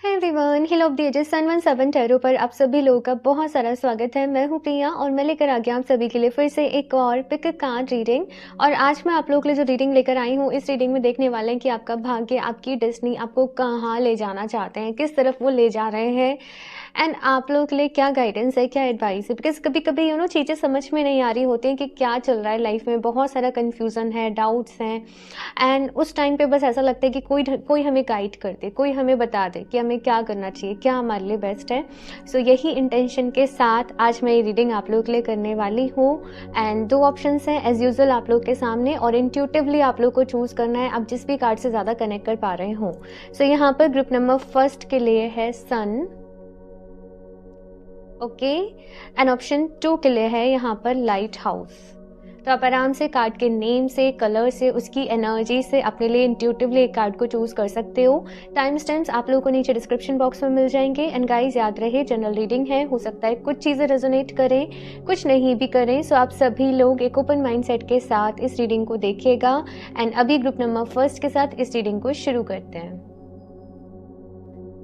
Hi everyone, hill of the ages sun 17 tarot पर आप सभी लोगों का बहुत सारा स्वागत है। मैं हूं प्रिया और मैं लेकर आ गया आप सभी के लिए फिर से एक और पिक कार्ड रीडिंग। और आज मैं आप लोगों के लिए जो रीडिंग लेकर आई हूं, इस रीडिंग में देखने वाले हैं कि आपका भाग्य, आपकी डेस्टिनी आपको कहाँ ले जाना चाहते हैं, किस तरफ वो ले जा रहे हैं एंड आप लोगों के लिए क्या गाइडेंस है, क्या एडवाइस है। बिकॉज कभी कभी चीज़ें समझ में नहीं आ रही होती हैं कि क्या चल रहा है लाइफ में, बहुत सारा कन्फ्यूज़न है, डाउट्स हैं एंड उस टाइम पे बस ऐसा लगता है कि कोई हमें गाइड कर दे, कोई हमें बता दे कि हमें क्या करना चाहिए, क्या हमारे लिए बेस्ट है। सो यही इंटेंशन के साथ आज मैं ये रीडिंग आप लोगों के लिए करने वाली हूँ। एंड दो ऑप्शंस हैं एज यूजुअल आप लोग के सामने और इंट्यूटिवली आप लोग को चूज़ करना है आप जिस भी कार्ड से ज़्यादा कनेक्ट कर पा रहे हो। सो यहाँ पर ग्रुप नंबर फर्स्ट के लिए है सन, ओके, एंड ऑप्शन 2 के लिए है यहाँ पर लाइट हाउस। तो आप आराम से कार्ड के नेम से, कलर से, उसकी एनर्जी से अपने लिए इंट्यूटिवली एक कार्ड को चूज कर सकते हो। टाइम स्टैम्प्स आप लोगों को नीचे डिस्क्रिप्शन बॉक्स में मिल जाएंगे। एंड गाइस याद रहे, जनरल रीडिंग है, हो सकता है कुछ चीज़ें रेजोनेट करें, कुछ नहीं भी करें। सो आप सभी लोग एक ओपन माइंडसेट के साथ इस रीडिंग को देखिएगा। एंड अभी ग्रुप नंबर फर्स्ट के साथ इस रीडिंग को शुरू करते हैं।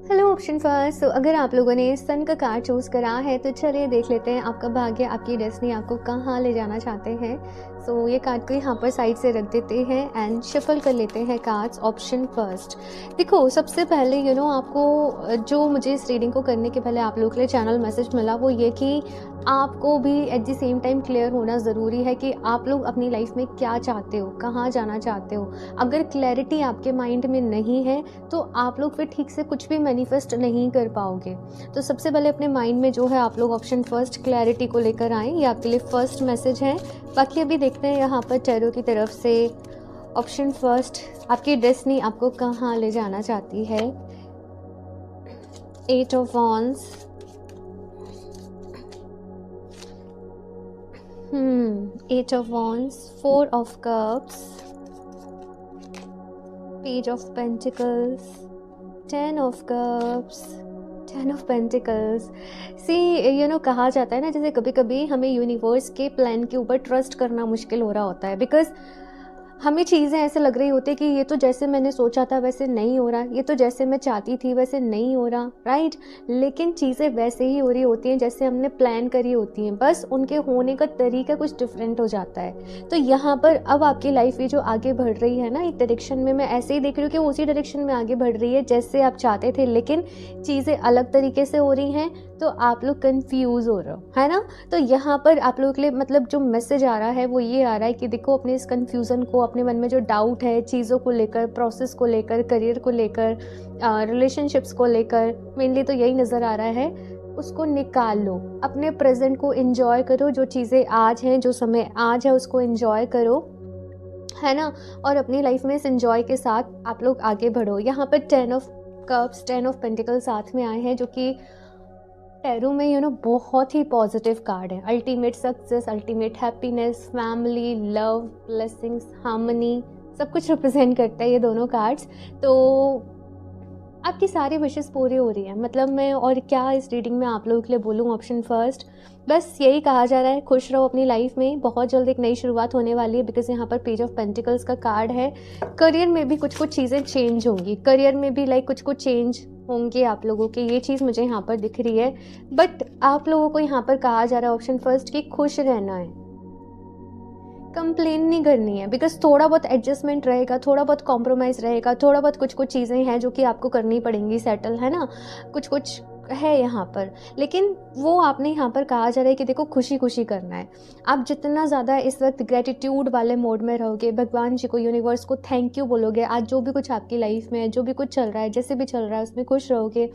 Hello option first. अगर आप लोगों ने सन का कार्ड चूज करा है तो चलिए देख लेते हैं आपका भाग्य, आपकी डेस्टिनी आपको कहाँ ले जाना चाहते हैं। सो ये कार्ड को यहाँ पर साइड से रख देते हैं एंड शफल कर लेते हैं कार्ड्स। ऑप्शन फर्स्ट, देखो सबसे पहले आपको जो मुझे इस रीडिंग को करने के पहले आप लोगों के लिए चैनल मैसेज मिला वो ये कि आपको भी at the same time clear होना ज़रूरी है कि आप लोग अपनी लाइफ में क्या चाहते हो, कहाँ जाना चाहते हो। अगर क्लैरिटी आपके माइंड में नहीं है तो आप लोग फिर ठीक से कुछ भी मैनिफेस्ट नहीं कर पाओगे। तो सबसे पहले अपने माइंड में जो है आप लोग ऑप्शन फर्स्ट क्लैरिटी को लेकर आएँ, ये आपके लिए फर्स्ट मैसेज है। बाकी अभी देखते हैं यहाँ पर टैरो की तरफ से। ऑप्शन फर्स्ट, आपकी डेस्टिनी आपको कहाँ ले जाना चाहती है। 8 of wands, 8 of wands, 4 of cups, page of pentacles, 10 of cups, 10 of pentacles। कहा जाता है ना, जैसे कभी कभी हमें यूनिवर्स के प्लान के ऊपर ट्रस्ट करना मुश्किल हो रहा होता है। बिकॉज हमें चीज़ें ऐसे लग रही होती है कि ये तो जैसे मैंने सोचा था वैसे नहीं हो रहा, ये तो जैसे मैं चाहती थी वैसे नहीं हो रहा, राइट। लेकिन चीज़ें वैसे ही हो रही होती हैं जैसे हमने प्लान करी होती हैं, बस उनके होने का तरीका कुछ डिफरेंट हो जाता है। तो यहाँ पर अब आपकी लाइफ ये जो आगे बढ़ रही है ना एक डायरेक्शन में, मैं ऐसे ही देख रही हूँ कि उसी डायरेक्शन में आगे बढ़ रही है जैसे आप चाहते थे, लेकिन चीज़ें अलग तरीके से हो रही हैं तो आप लोग कंफ्यूज हो रहे हो, है ना। तो यहाँ पर आप लोगों के लिए जो मैसेज आ रहा है वो ये आ रहा है कि देखो अपने इस कंफ्यूजन को, अपने मन में जो डाउट है चीज़ों को लेकर, प्रोसेस को लेकर, करियर को लेकर, रिलेशनशिप्स को लेकर, मेनली तो यही नज़र आ रहा है, उसको निकाल लो। अपने प्रेजेंट को एंजॉय करो, जो चीज़ें आज हैं, जो समय आज है उसको एंजॉय करो, है ना। और अपनी लाइफ में इस एंजॉय के साथ आप लोग आगे बढ़ो। यहाँ पर 10 ऑफ कप्स, 10 ऑफ पेंटिकल साथ में आए हैं, जो कि टैरो में बहुत ही पॉजिटिव कार्ड है। Ultimate success, ultimate happiness, family, love, blessings, harmony, सब कुछ रिप्रेजेंट करता है ये दोनों कार्ड्स। तो आपकी सारी विशेस पूरी हो रही है। मतलब मैं और क्या इस रीडिंग में आप लोगों के लिए बोलूँ। ऑप्शन फर्स्ट, बस यही कहा जा रहा है, खुश रहो अपनी लाइफ में, बहुत जल्द एक नई शुरुआत होने वाली है। बिकॉज यहाँ पर पेज ऑफ पेंटिकल्स का कार्ड है। करियर में भी कुछ कुछ चीज़ें चेंज होंगी, करियर में भी कुछ कुछ चेंज होंगे आप लोगों के, ये चीज़ मुझे यहाँ पर दिख रही है। बट आप लोगों को यहाँ पर कहा जा रहा है ऑप्शन फर्स्ट कि खुश रहना है, कंप्लेन नहीं करनी है। बिकॉज थोड़ा बहुत एडजस्टमेंट रहेगा, थोड़ा बहुत कॉम्प्रोमाइज़ रहेगा, थोड़ा बहुत कुछ कुछ चीज़ें हैं जो कि आपको करनी पड़ेंगी सेटल, है ना, कुछ कुछ है यहाँ पर। लेकिन वो आपने यहाँ पर कहा जा रहा है कि देखो खुशी खुशी करना है। आप जितना ज़्यादा इस वक्त ग्रेटिट्यूड वाले मोड में रहोगे, भगवान जी को, यूनिवर्स को थैंक यू बोलोगे, आज जो भी कुछ आपकी लाइफ में है, जो भी कुछ चल रहा है, जैसे भी चल रहा है उसमें खुश रहोगे,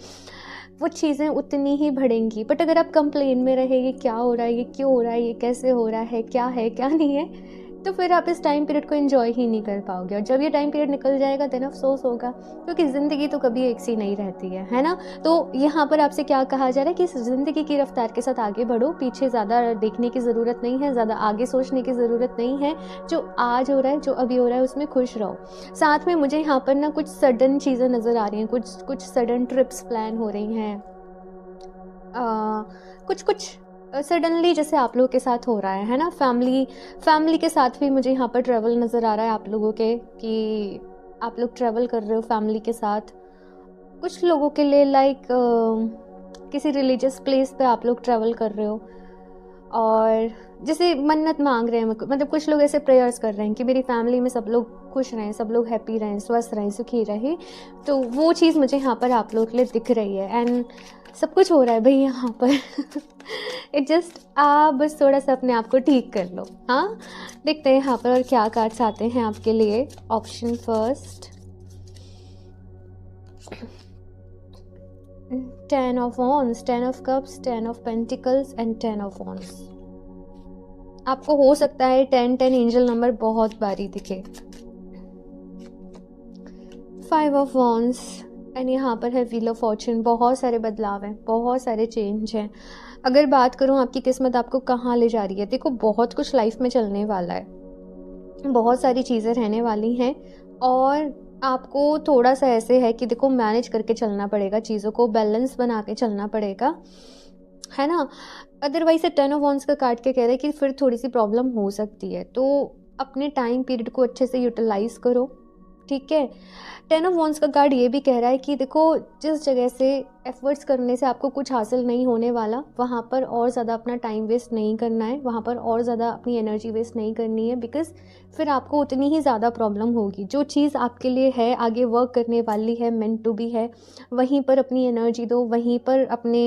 वो चीज़ें उतनी ही बढ़ेंगी। बट अगर आप कंप्लेन में रहे, ये क्या हो रहा है, ये क्यों हो रहा है, ये कैसे हो रहा है, क्या नहीं है, तो फिर आप इस टाइम पीरियड को एंजॉय ही नहीं कर पाओगे। और जब ये टाइम पीरियड निकल जाएगा देन अफसोस होगा, क्योंकि ज़िंदगी तो कभी एक सी नहीं रहती है ना। तो यहाँ पर आपसे क्या कहा जा रहा है कि इस ज़िंदगी की रफ्तार के साथ आगे बढ़ो, पीछे ज़्यादा देखने की ज़रूरत नहीं है, ज़्यादा आगे सोचने की ज़रूरत नहीं है। जो आज हो रहा है, जो अभी हो रहा है, उसमें खुश रहो। साथ में मुझे यहाँ पर ना कुछ सडन चीज़ें नज़र आ रही हैं, कुछ सडन ट्रिप्स प्लान हो रही हैं, कुछ सडनली जैसे आप लोगों के साथ हो रहा है ना। फैमिली के साथ भी मुझे यहाँ पर ट्रैवल नज़र आ रहा है आप लोगों के, कि आप लोग ट्रैवल कर रहे हो फैमिली के साथ। कुछ लोगों के लिए लाइक किसी रिलीजियस प्लेस पे आप लोग ट्रैवल कर रहे हो और जैसे मन्नत मांग रहे हैं, मतलब कुछ लोग ऐसे प्रेयर्स कर रहे हैं कि मेरी फैमिली में सब लोग खुश रहें, सब लोग हैप्पी रहें, स्वस्थ रहें, सुखी रहें। तो वो चीज़ मुझे यहाँ पर आप लोग के लिए दिख रही है एंड सब कुछ हो रहा है भाई यहाँ पर। इट जस्ट आप बस थोड़ा सा अपने आप को ठीक कर लो। हाँ, देखते हैं यहाँ पर और क्या कार्ड्स आते हैं आपके लिए। Option first, 10 of Wands, 10 of Cups, 10 of Pentacles and 10 of Wands। आपको हो सकता है 10 एंजल नंबर बहुत बारी दिखे। 5 of Wands एंड यहाँ पर है व्हील ऑफ फॉर्चून। बहुत सारे बदलाव हैं, बहुत सारे चेंज हैं। अगर बात करूँ आपकी किस्मत आपको कहाँ ले जा रही है, देखो बहुत कुछ लाइफ में चलने वाला है, बहुत सारी चीज़ें रहने वाली हैं और आपको थोड़ा सा ऐसे है कि देखो मैनेज करके चलना पड़ेगा, चीज़ों को बैलेंस बना के चलना पड़ेगा, है ना। अदरवाइज 10 ऑफ वॉन्ड्स का काट के कह रहे हैं कि फिर थोड़ी सी प्रॉब्लम हो सकती है, तो अपने टाइम पीरियड को अच्छे से यूटिलाइज करो, ठीक है। 10 ऑफ वॉन्ड्स का कार्ड ये भी कह रहा है कि देखो जिस जगह से एफर्ट्स करने से आपको कुछ हासिल नहीं होने वाला, वहाँ पर और ज़्यादा अपना टाइम वेस्ट नहीं करना है, वहाँ पर और ज़्यादा अपनी एनर्जी वेस्ट नहीं करनी है, बिकॉज फिर आपको उतनी ही ज़्यादा प्रॉब्लम होगी। जो चीज़ आपके लिए है, आगे वर्क करने वाली है, मेंट टू बी है, वहीं पर अपनी एनर्जी दो, वहीं पर अपने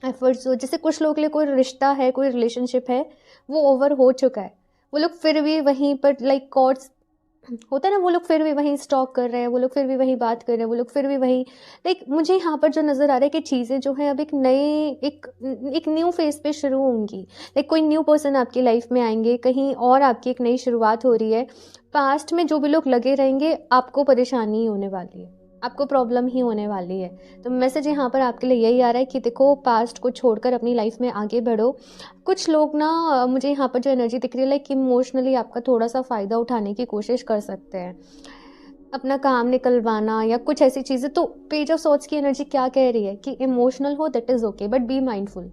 एफर्ट्स दो। जैसे कुछ लोगों के लिए कोई रिश्ता है, कोई रिलेशनशिप है, वो ओवर हो चुका है, वो लोग फिर भी वहीं पर लाइक कॉर्ड्स होता है ना, वो लोग फिर भी वहीं स्टॉक कर रहे हैं, वो लोग फिर भी वहीं बात कर रहे हैं, वो लोग फिर भी वहीं लाइक मुझे यहाँ पर जो नज़र आ रहा है कि चीज़ें जो है अब एक नए एक न्यू फेज पे शुरू होंगी। लाइक कोई न्यू पर्सन आपकी लाइफ में आएंगे, कहीं और आपकी एक नई शुरुआत हो रही है। पास्ट में जो भी लोग लगे रहेंगे आपको परेशानी ही होने वाली है, आपको प्रॉब्लम ही होने वाली है। तो मैसेज यहाँ पर आपके लिए यही आ रहा है कि देखो पास्ट को छोड़कर अपनी लाइफ में आगे बढ़ो। कुछ लोग ना मुझे यहाँ पर जो एनर्जी दिख रही है लाइक इमोशनली आपका थोड़ा सा फ़ायदा उठाने की कोशिश कर सकते हैं, अपना काम निकलवाना या कुछ ऐसी चीज़ें। तो पेज ऑफ सॉर्ड्स की एनर्जी क्या कह रही है कि इमोशनल हो that is okay, but be mindful,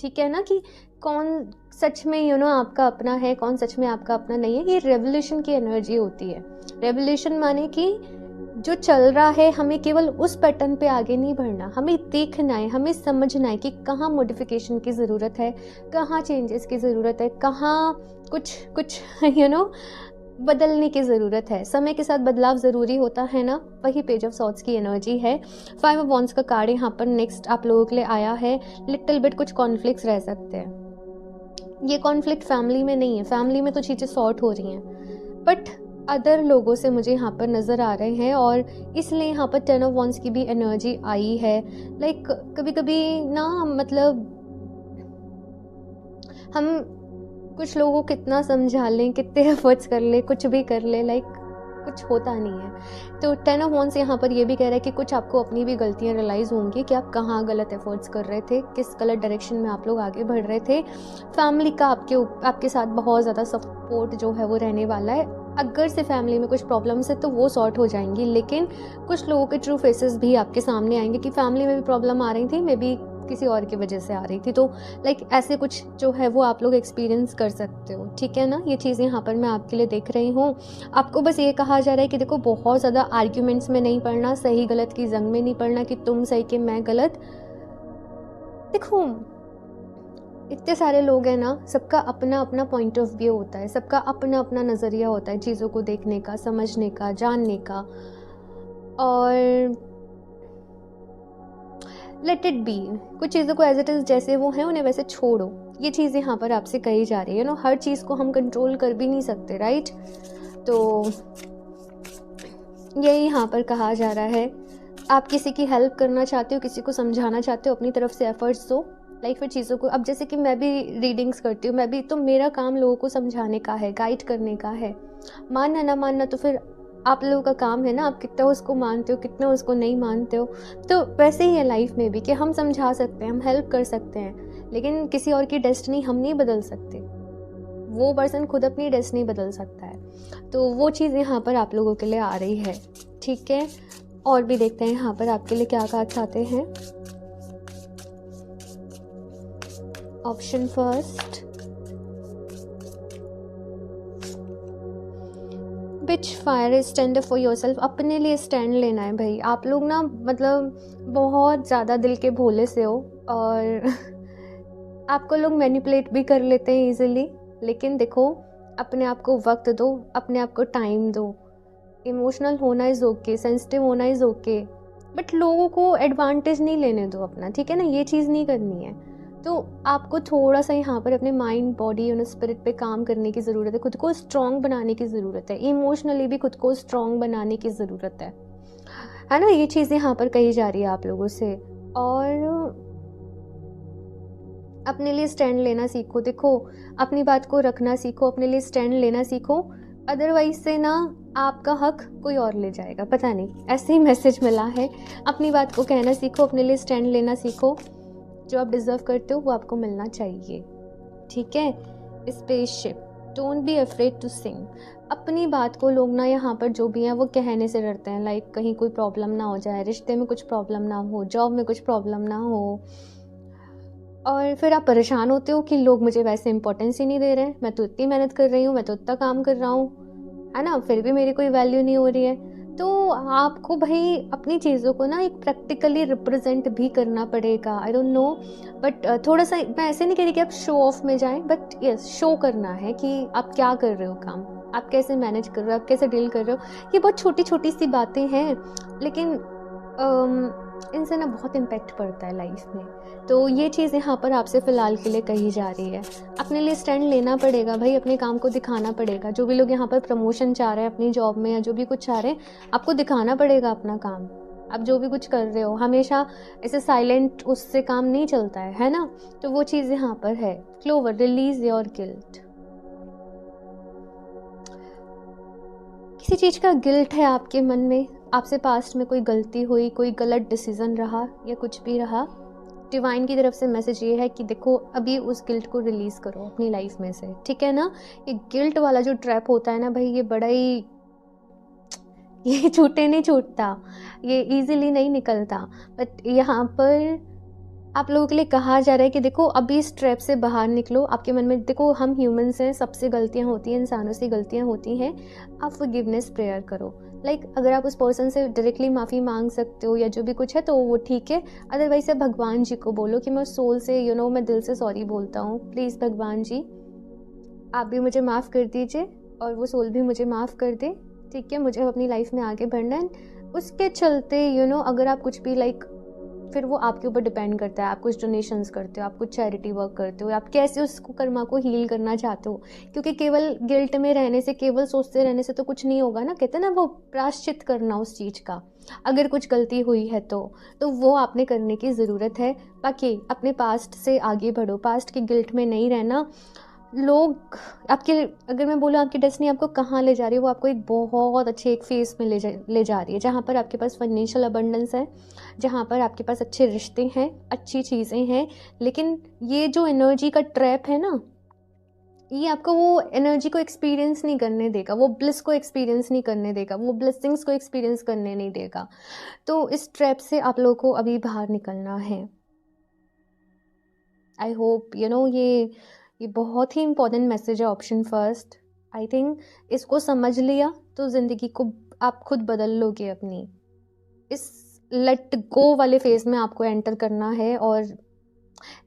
ठीक है ना, कि कौन सच में आपका अपना है, कौन सच में आपका अपना नहीं है। ये रेवोल्यूशन की एनर्जी होती है। रेवोल्यूशन माने कि जो चल रहा है हमें केवल उस पैटर्न पे आगे नहीं बढ़ना, हमें देखना है, हमें समझना है कि कहाँ मॉडिफिकेशन की ज़रूरत है, कहाँ चेंजेस की ज़रूरत है, कहाँ कुछ बदलने की ज़रूरत है। समय के साथ बदलाव ज़रूरी होता है ना, वही पेज ऑफ सॉर्ड्स की एनर्जी है। 5 ऑफ वॉन्ड्स का कार्ड यहाँ पर नेक्स्ट आप लोगों के लिए आया है। लिटिल बिट कुछ कॉन्फ्लिक्ट्स रह सकते हैं। ये कॉन्फ्लिक्ट फैमिली में नहीं है, फैमिली में तो चीज़ें सॉर्ट हो रही हैं, बट अदर लोगों से मुझे यहाँ पर नज़र आ रहे हैं और इसलिए यहाँ पर 10 ऑफ वॉन्ड्स की भी एनर्जी आई है। लाइक कभी कभी ना मतलब हम कुछ लोगों को कितना समझा लें, कितने एफर्ट्स कर ले, कुछ भी कर ले, लाइक कुछ होता नहीं है। तो 10 ऑफ वॉन्ड्स यहाँ पर ये भी कह रहा है कि कुछ आपको अपनी भी गलतियाँ रियलाइज़ होंगी कि आप कहाँ गलत एफर्ट्स कर रहे थे, किस गलत डायरेक्शन में आप लोग आगे बढ़ रहे थे। फैमिली का आपके साथ बहुत ज़्यादा सपोर्ट जो है वो रहने वाला है। अगर से फैमिली में कुछ प्रॉब्लम्स है तो वो सॉर्ट हो जाएंगी, लेकिन कुछ लोगों के ट्रू फेसेस भी आपके सामने आएंगे कि फैमिली में भी प्रॉब्लम आ रही थी, मे बी किसी और की वजह से आ रही थी। तो लाइक ऐसे कुछ जो है वो आप लोग एक्सपीरियंस कर सकते हो, ठीक है ना। ये चीज़ यहाँ पर मैं आपके लिए देख रही हूँ। आपको बस ये कहा जा रहा है कि देखो बहुत ज़्यादा आर्ग्यूमेंट्स में नहीं पड़ना, सही गलत की जंग में नहीं पड़ना कि तुम सही कि मैं गलत। देखो इतने सारे लोग हैं ना, सबका अपना अपना पॉइंट ऑफ व्यू होता है, सबका अपना अपना नज़रिया होता है चीज़ों को देखने का, समझने का, जानने का। और लेट इट बी, कुछ चीज़ों को एज इट इज़ जैसे वो हैं उन्हें वैसे छोड़ो। ये चीज़ यहाँ पर आपसे कही जा रही है ना। हर चीज़ को हम कंट्रोल कर भी नहीं सकते, राइट। तो यही यहाँ पर कहा जा रहा है। आप किसी की हेल्प करना चाहते हो, किसी को समझाना चाहते हो, अपनी तरफ से एफर्ट्स दो। लाइक फिर चीज़ों को, अब जैसे कि मैं भी रीडिंग्स करती हूँ, मैं भी, तो मेरा काम लोगों को समझाने का है, गाइड करने का है। मानना ना मानना तो फिर आप लोगों का काम है ना, आप कितना उसको मानते हो, कितना उसको नहीं मानते हो। तो वैसे ही है लाइफ में भी कि हम समझा सकते हैं, हम हेल्प कर सकते हैं, लेकिन किसी और की डेस्टिनी हम नहीं बदल सकते। वो पर्सन खुद अपनी डेस्टिनी बदल सकता है। तो वो चीज़ यहाँ पर आप लोगों के लिए आ रही है, ठीक है। और भी देखते हैं यहाँ पर आपके लिए क्या कार्ड्स आते हैं। Option first, beach fire stand for your self, अपने लिए स्टैंड लेना है भाई। आप लोग ना मतलब बहुत ज़्यादा दिल के भोले से हो और आपको लोग मैनिपुलेट भी कर लेते हैं इजीली, लेकिन देखो अपने आप को वक्त दो, अपने आप को टाइम दो। इमोशनल होना इज़ ओके, सेंसिटिव होना इज़ ओके, बट लोगों को एडवांटेज नहीं लेने दो अपना, ठीक है ना, ये चीज़ नहीं करनी है। तो आपको थोड़ा सा यहाँ पर अपने माइंड, बॉडी और स्पिरिट पे काम करने की ज़रूरत है, खुद को स्ट्रॉन्ग बनाने की ज़रूरत है, इमोशनली भी खुद को स्ट्रॉन्ग बनाने की ज़रूरत है ना। ये चीज़ यहाँ पर कही जा रही है आप लोगों से। और अपने लिए स्टैंड लेना सीखो, देखो अपनी बात को रखना सीखो, अपने लिए स्टैंड लेना सीखो, अदरवाइज से ना आपका हक कोई और ले जाएगा, पता नहीं, ऐसे ही मैसेज मिला है। अपनी बात को कहना सीखो, अपने लिए स्टैंड लेना सीखो, जो आप डिज़र्व करते हो वो आपको मिलना चाहिए, ठीक है। Spaceship, don't be afraid to sing. अपनी बात को लोग ना यहाँ पर जो भी हैं वो कहने से डरते हैं, लाइक कहीं कोई प्रॉब्लम ना हो जाए, रिश्ते में कुछ प्रॉब्लम ना हो, जॉब में कुछ प्रॉब्लम ना हो, और फिर आप परेशान होते हो कि लोग मुझे वैसे इंपॉर्टेंस ही नहीं दे रहे हैं, मैं तो इतनी मेहनत कर रही हूँ, मैं तो इतना काम कर रहा हूँ, है ना, फिर भी मेरी कोई वैल्यू नहीं हो रही है। तो आपको भाई अपनी चीज़ों को ना एक प्रैक्टिकली रिप्रेजेंट भी करना पड़ेगा। आई डोंट नो, बट थोड़ा सा मैं ऐसे नहीं कह रही कि आप शो ऑफ में जाएं, बट यस शो करना है कि आप क्या कर रहे हो काम, आप कैसे मैनेज कर रहे हो, आप कैसे डील कर रहे हो। ये बहुत छोटी छोटी सी बातें हैं, लेकिन इनसे ना बहुत इम्पैक्ट पड़ता है लाइफ में। तो ये चीज़ यहाँ पर आपसे फ़िलहाल के लिए कही जा रही है। अपने लिए स्टैंड लेना पड़ेगा भाई, अपने काम को दिखाना पड़ेगा। जो भी लोग यहाँ पर प्रमोशन चाह रहे हैं अपनी जॉब में या जो भी कुछ चाह रहे हैं, आपको दिखाना पड़ेगा अपना काम। आप जो भी कुछ कर रहे हो हमेशा ऐसे साइलेंट उससे काम नहीं चलता है ना। तो वो चीज़ यहाँ पर है। Clover, release your guilt. किसी चीज़ का गिल्ट है आपके मन में, आपसे पास्ट में कोई गलती हुई, कोई गलत डिसीज़न रहा या कुछ भी रहा, डिवाइन की तरफ से मैसेज ये है कि देखो अभी उस गिल्ट को रिलीज़ करो अपनी लाइफ में से, ठीक है ना। ये गिल्ट वाला जो ट्रैप होता है ना भाई, ये बड़ा ही ये छूटे नहीं छूटता, ये इजीली नहीं निकलता। बट यहाँ पर आप लोगों के लिए कहा जा रहा है कि देखो अभी इस ट्रैप से बाहर निकलो। आपके मन में देखो हम ह्यूमंस हैं, सबसे गलतियाँ होती हैं, इंसानों से गलतियाँ होती हैं। आप फॉरगिवनेस प्रेयर करो। लाइक अगर आप उस पर्सन से डायरेक्टली माफ़ी मांग सकते हो या जो भी कुछ है तो वो ठीक है, अदरवाइज से भगवान जी को बोलो कि मैं सोल से मैं दिल से सॉरी बोलता हूँ, प्लीज़ भगवान जी आप भी मुझे माफ़ कर दीजिए और वो सोल भी मुझे माफ़ कर दे, ठीक है। मुझे अपनी लाइफ में आगे बढ़ना है। उसके चलते अगर आप कुछ भी लाइक, फिर वो आपके ऊपर डिपेंड करता है। आप कुछ डोनेशंस करते हो, आप कुछ चैरिटी वर्क करते हो, आप कैसे उसको कर्मा को हील करना चाहते हो, क्योंकि केवल गिल्ट में रहने से, केवल सोचते रहने से तो कुछ नहीं होगा ना। कहते हैं ना वो प्रायश्चित करना उस चीज़ का, अगर कुछ गलती हुई है तो वो आपने करने की ज़रूरत है। बाकी अपने पास्ट से आगे बढ़ो, पास्ट के गिल्ट में नहीं रहना। लोग आपके, अगर मैं बोलूँ आपकी डेस्टिनी आपको कहाँ ले जा रही है, वो आपको एक बहुत अच्छे एक फेस में ले जा रही है, जहाँ पर आपके पास फाइनेंशियल अबंडेंस है, जहाँ पर आपके पास अच्छे रिश्ते हैं, अच्छी चीज़ें हैं। लेकिन ये जो एनर्जी का ट्रैप है ना, ये आपको वो एनर्जी को एक्सपीरियंस नहीं करने देगा, वो ब्लिस को एक्सपीरियंस नहीं करने देगा, वो ब्लेसिंग्स को एक्सपीरियंस करने नहीं देगा। तो इस ट्रैप से आप लोगों को अभी बाहर निकलना है। आई होप ये बहुत ही इम्पोर्टेंट मैसेज है। ऑप्शन फर्स्ट, आई थिंक इसको समझ लिया तो ज़िंदगी को आप खुद बदल लोगे अपनी। इस लेट गो वाले फेज में आपको एंटर करना है, और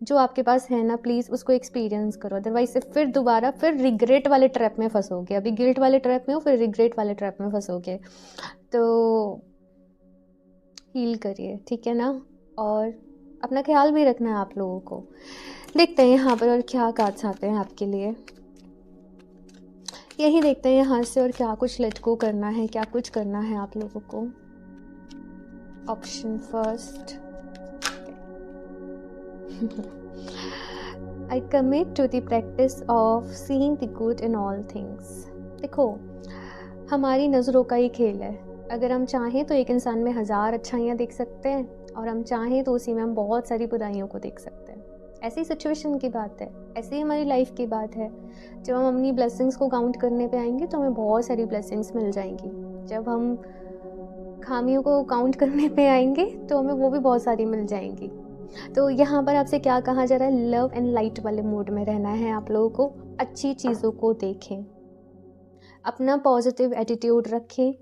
जो आपके पास है ना प्लीज़ उसको एक्सपीरियंस करो, अदरवाइज से फिर दोबारा फिर रिग्रेट वाले ट्रैप में फंसोगे। अभी गिल्ट वाले ट्रैप में हो, फिर रिग्रेट वाले ट्रैप में फंसोगे। तो हील करिए, ठीक है ना, और अपना ख्याल भी रखना है आप लोगों को। देखते हैं यहाँ पर और क्या कार्ड्स आते हैं आपके लिए। यही देखते हैं यहाँ से और क्या कुछ लेट गो करना है, क्या कुछ करना है आप लोगों को। Option first, I commit to the practice of seeing the good in all things. देखो हमारी नज़रों का ही खेल है। अगर हम चाहें तो एक इंसान में 1000 अच्छाइयाँ देख सकते हैं, और हम चाहें तो उसी में हम बहुत सारी बुराइयों को देख सकते हैं। ऐसी सिचुएशन की बात है, ऐसी ही हमारी लाइफ की बात है। जब हम अपनी ब्लेसिंग्स को काउंट करने पे आएंगे तो हमें बहुत सारी ब्लेसिंग्स मिल जाएंगी। जब हम खामियों को काउंट करने पे आएंगे तो हमें वो भी बहुत सारी मिल जाएंगी। तो यहाँ पर आपसे क्या कहा जा रहा है, लव एंड लाइट वाले मूड में रहना है आप लोगों को। अच्छी चीज़ों को देखें, अपना पॉजिटिव एटीट्यूड रखें,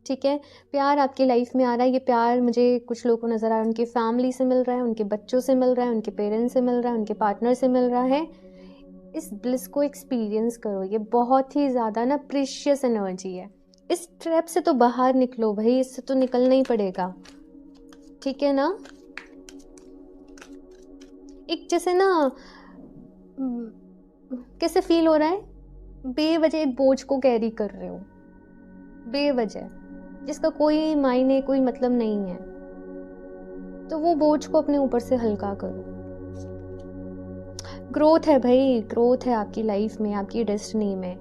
ठीक है। प्यार आपकी लाइफ में आ रहा है, ये प्यार मुझे कुछ लोगों को नज़र आ रहा है, उनकी फैमिली से मिल रहा है, उनके बच्चों से मिल रहा है, उनके पेरेंट्स से मिल रहा है, उनके पार्टनर से मिल रहा है। इस ब्लिस को एक्सपीरियंस करो, ये बहुत ही ज़्यादा ना प्रीशियस एनर्जी है। इस ट्रैप से तो बाहर निकलो भाई, इससे तो निकलना ही पड़ेगा, ठीक है ना। एक जैसे ना कैसे फील हो रहा है, बेवजह एक बोझ को कैरी कर रहे हो, बेवजह, जिसका कोई मायने कोई मतलब नहीं है। तो वो बोझ को अपने ऊपर से हल्का करो। ग्रोथ है भाई, ग्रोथ है आपकी लाइफ में, आपकी डेस्टिनी में।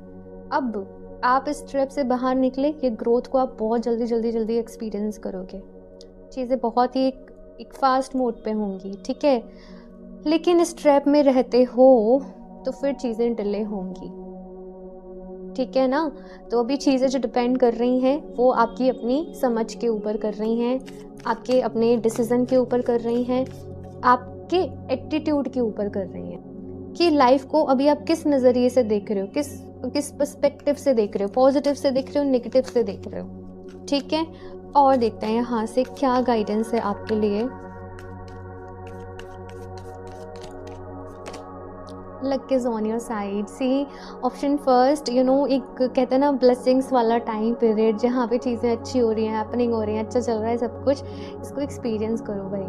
अब आप इस ट्रैप से बाहर निकले, ये ग्रोथ को आप बहुत जल्दी जल्दी जल्दी एक्सपीरियंस करोगे। चीज़ें बहुत ही एक फास्ट मोड पे होंगी, ठीक है। लेकिन इस ट्रैप में रहते हो तो फिर चीज़ें डिले होंगी, ठीक है ना। तो अभी चीज़ें जो डिपेंड कर रही हैं वो आपकी अपनी समझ के ऊपर कर रही हैं, आपके अपने डिसीज़न के ऊपर कर रही हैं, आपके एटीट्यूड के ऊपर कर रही हैं कि लाइफ को अभी आप किस नज़रिए से देख रहे हो, किस पर्सपेक्टिव से देख रहे हो, पॉजिटिव से देख रहे हो, नेगेटिव से देख रहे हो, ठीक है। और देखते हैं यहाँ से क्या गाइडेंस है आपके लिए। Luck is on your side. C option first, एक कहते हैं ना ब्लेसिंग्स वाला टाइम पीरियड, जहाँ पे चीज़ें अच्छी हो रही हैं, हैपनिंग हो रही हैं, अच्छा चल रहा है सब कुछ, इसको एक्सपीरियंस करो भाई।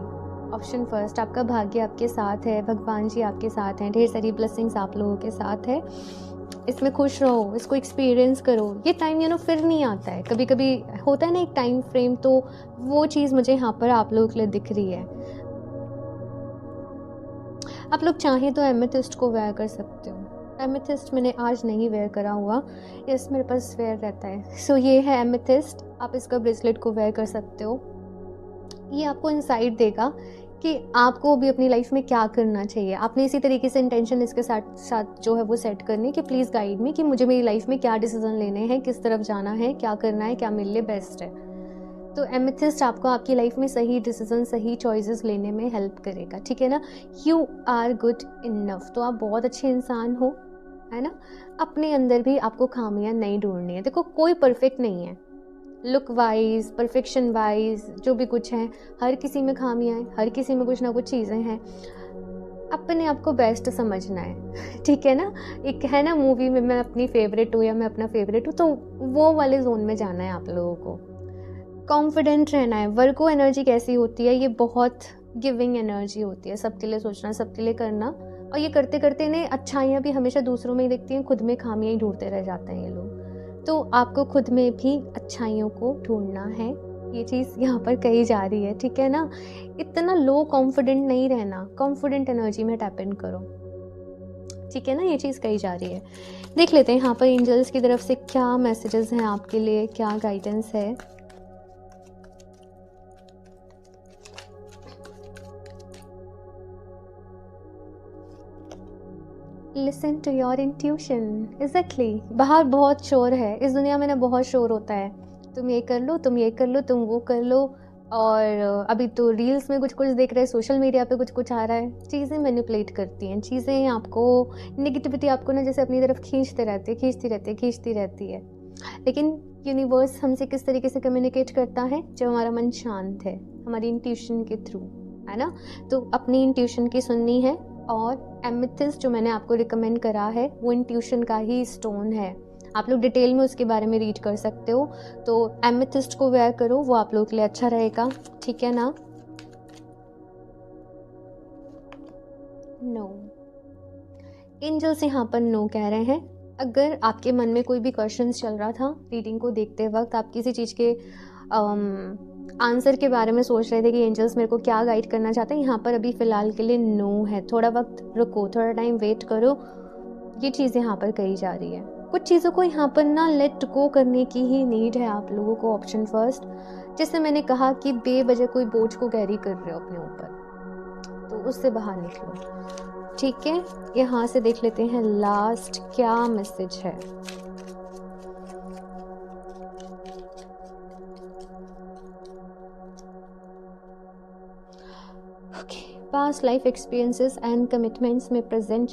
ऑप्शन फर्स्ट, आपका भाग्य आपके साथ है, भगवान जी आपके साथ हैं, ढेर सारी ब्लेसिंग्स आप लोगों के साथ है, इसमें खुश रहो, इसको एक्सपीरियंस करो। ये टाइम फिर नहीं आता है, कभी कभी होता है ना एक टाइम फ्रेम, तो वो चीज़ मुझे यहाँ पर आप लोगों के लिए दिख रही है। आप लोग चाहें तो एमेथिस्ट को वेयर कर सकते हो। एमेथिस्ट मैंने आज नहीं वेयर करा हुआ, यस मेरे पास वेयर रहता है। सो ये है एमेथिस्ट, आप इसका ब्रेसलेट को वेयर कर सकते हो। ये आपको इंसाइट देगा कि आपको भी अपनी लाइफ में क्या करना चाहिए। आपने इसी तरीके से इंटेंशन इसके साथ साथ जो है वो सेट करनी कि प्लीज़ गाइड मी, कि मुझे मेरी लाइफ में क्या डिसीजन लेने हैं, किस तरफ जाना है, क्या करना है, क्या मेरे लिए बेस्ट है। तो एमेथिस्ट आपको आपकी लाइफ में सही डिसीजन, सही चॉइसेस लेने में हेल्प करेगा, ठीक है ना। यू आर गुड इनफ, तो आप बहुत अच्छे इंसान हो, है ना। अपने अंदर भी आपको खामियां नहीं ढूंढनी है। देखो कोई परफेक्ट नहीं है, लुक वाइज, परफेक्शन वाइज, जो भी कुछ है, हर किसी में खामियां हैं, हर किसी में कुछ ना कुछ चीज़ें हैं। अपने आप को बेस्ट समझना है, ठीक है ना। एक है ना मूवी में, मैं अपनी फेवरेट हूँ या मैं अपना फेवरेट हूँ, तो वो वाले जोन में जाना है आप लोगों को। कॉन्फिडेंट रहना है। वर्गो एनर्जी कैसी होती है, ये बहुत गिविंग एनर्जी होती है, सबके लिए सोचना, सबके लिए करना, और ये करते करते इन्हें अच्छाइयाँ भी हमेशा दूसरों में ही दिखती हैं, खुद में खामियाँ ही ढूंढते रह जाते हैं ये लोग। तो आपको खुद में भी अच्छाइयों को ढूंढना है, ये चीज़ यहाँ पर कही जा रही है, ठीक है ना। इतना लो कॉन्फिडेंट नहीं रहना, कॉन्फिडेंट एनर्जी में टैप इन करो, ठीक है ना। ये चीज़ कही जा रही है। देख लेते हैं यहाँ पर एंजल्स की तरफ से क्या मैसेजेस हैं आपके लिए, क्या गाइडेंस है। Listen to your intuition. Exactly, बाहर बहुत शोर है, इस दुनिया में ना बहुत शोर होता है, तुम ये कर लो, तुम ये कर लो, तुम वो कर लो, और अभी तो रील्स में कुछ कुछ देख रहे हैं, सोशल मीडिया पे कुछ कुछ आ रहा है, चीज़ें मैनिपुलेट करती हैं, चीज़ें आपको, नेगेटिविटी आपको ना जैसे अपनी तरफ खींचती रहती है। लेकिन यूनिवर्स हमसे किस तरीके से कम्युनिकेट करता है, जब हमारा मन शांत है, हमारी इंट्यूशन के थ्रू, है ना। तो अपनी इंट्यूशन की सुननी है, और एमेथिस्ट जो मैंने आपको रिकमेंड करा है वो इंट्यूशन का ही स्टोन है, आप लोग डिटेल में उसके बारे में रीड कर सकते हो। तो एमेथिस्ट को वेयर करो, वो आप लोगों के लिए अच्छा रहेगा, ठीक है ना। नो, एंजल्स यहाँ पर नो कह रहे हैं। अगर आपके मन में कोई भी क्वेश्चंस चल रहा था रीडिंग को देखते वक्त, आप किसी चीज़ के आंसर के बारे में सोच रहे थे कि एंजल्स मेरे को क्या गाइड करना चाहते हैं, यहाँ पर अभी फ़िलहाल के लिए नो है। थोड़ा वक्त रुको, थोड़ा टाइम वेट करो, ये चीज़ यहाँ पर कही जा रही है। कुछ चीज़ों को यहाँ पर ना लेट गो करने की ही नीड है आप लोगों को। ऑप्शन फर्स्ट, जैसे मैंने कहा कि बेवजह कोई बोझ को कैरी कर रहे हो अपने ऊपर, तो उससे बाहर निकलो, ठीक है। यहाँ से देख लेते हैं लास्ट क्या मैसेज है। Past life experiences and commitments में present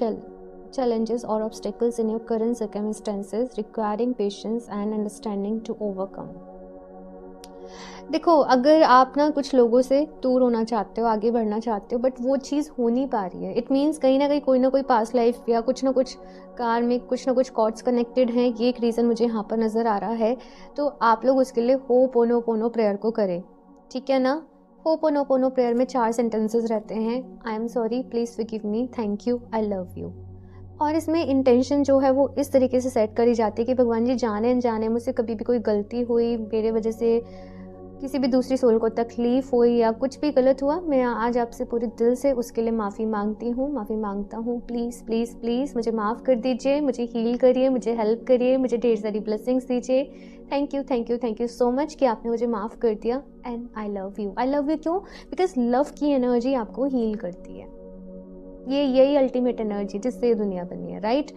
challenges or obstacles in your current circumstances requiring patience and understanding to overcome. देखो, अगर आप ना कुछ लोगों से दूर होना चाहते हो, आगे बढ़ना चाहते हो, बट वो चीज़ हो नहीं पा रही है, इट मीन्स कहीं ना कोई पास्ट लाइफ या कुछ ना कुछ कार में कुछ ना कुछ कॉर्ड्स कनेक्टेड हैं, ये एक रीज़न मुझे यहाँ पर नज़र आ रहा है। तो आप लोग उसके लिए होपोनोपोनो प्रेयर को करें, ठीक है ना। होपोनोपोनो प्रेयर में 4 सेंटेंसेस रहते हैं। I am sorry, please forgive me, thank you, I love you. और इसमें इंटेंशन जो है वो इस तरीके से सेट करी जाती है कि भगवान जी, जाने अनजाने मुझसे कभी भी कोई गलती हुई, मेरे वजह से किसी भी दूसरी सोल को तकलीफ़ हुई या कुछ भी गलत हुआ, मैं आज आपसे पूरे दिल से उसके लिए माफ़ी मांगती हूँ, माफ़ी मांगता हूँ। प्लीज़ प्लीज़ प्लीज़ मुझे माफ़ कर दीजिए, मुझे हील करिए, मुझे हेल्प करिए, मुझे ढेर सारी ब्लेसिंग्स दीजिए। थैंक यू सो मच कि आपने मुझे माफ़ कर दिया। एंड आई लव यू क्यों? बिकॉज लव की एनर्जी आपको हील करती है। यही अल्टीमेट एनर्जी जिससे ये दुनिया बनी है, राइट।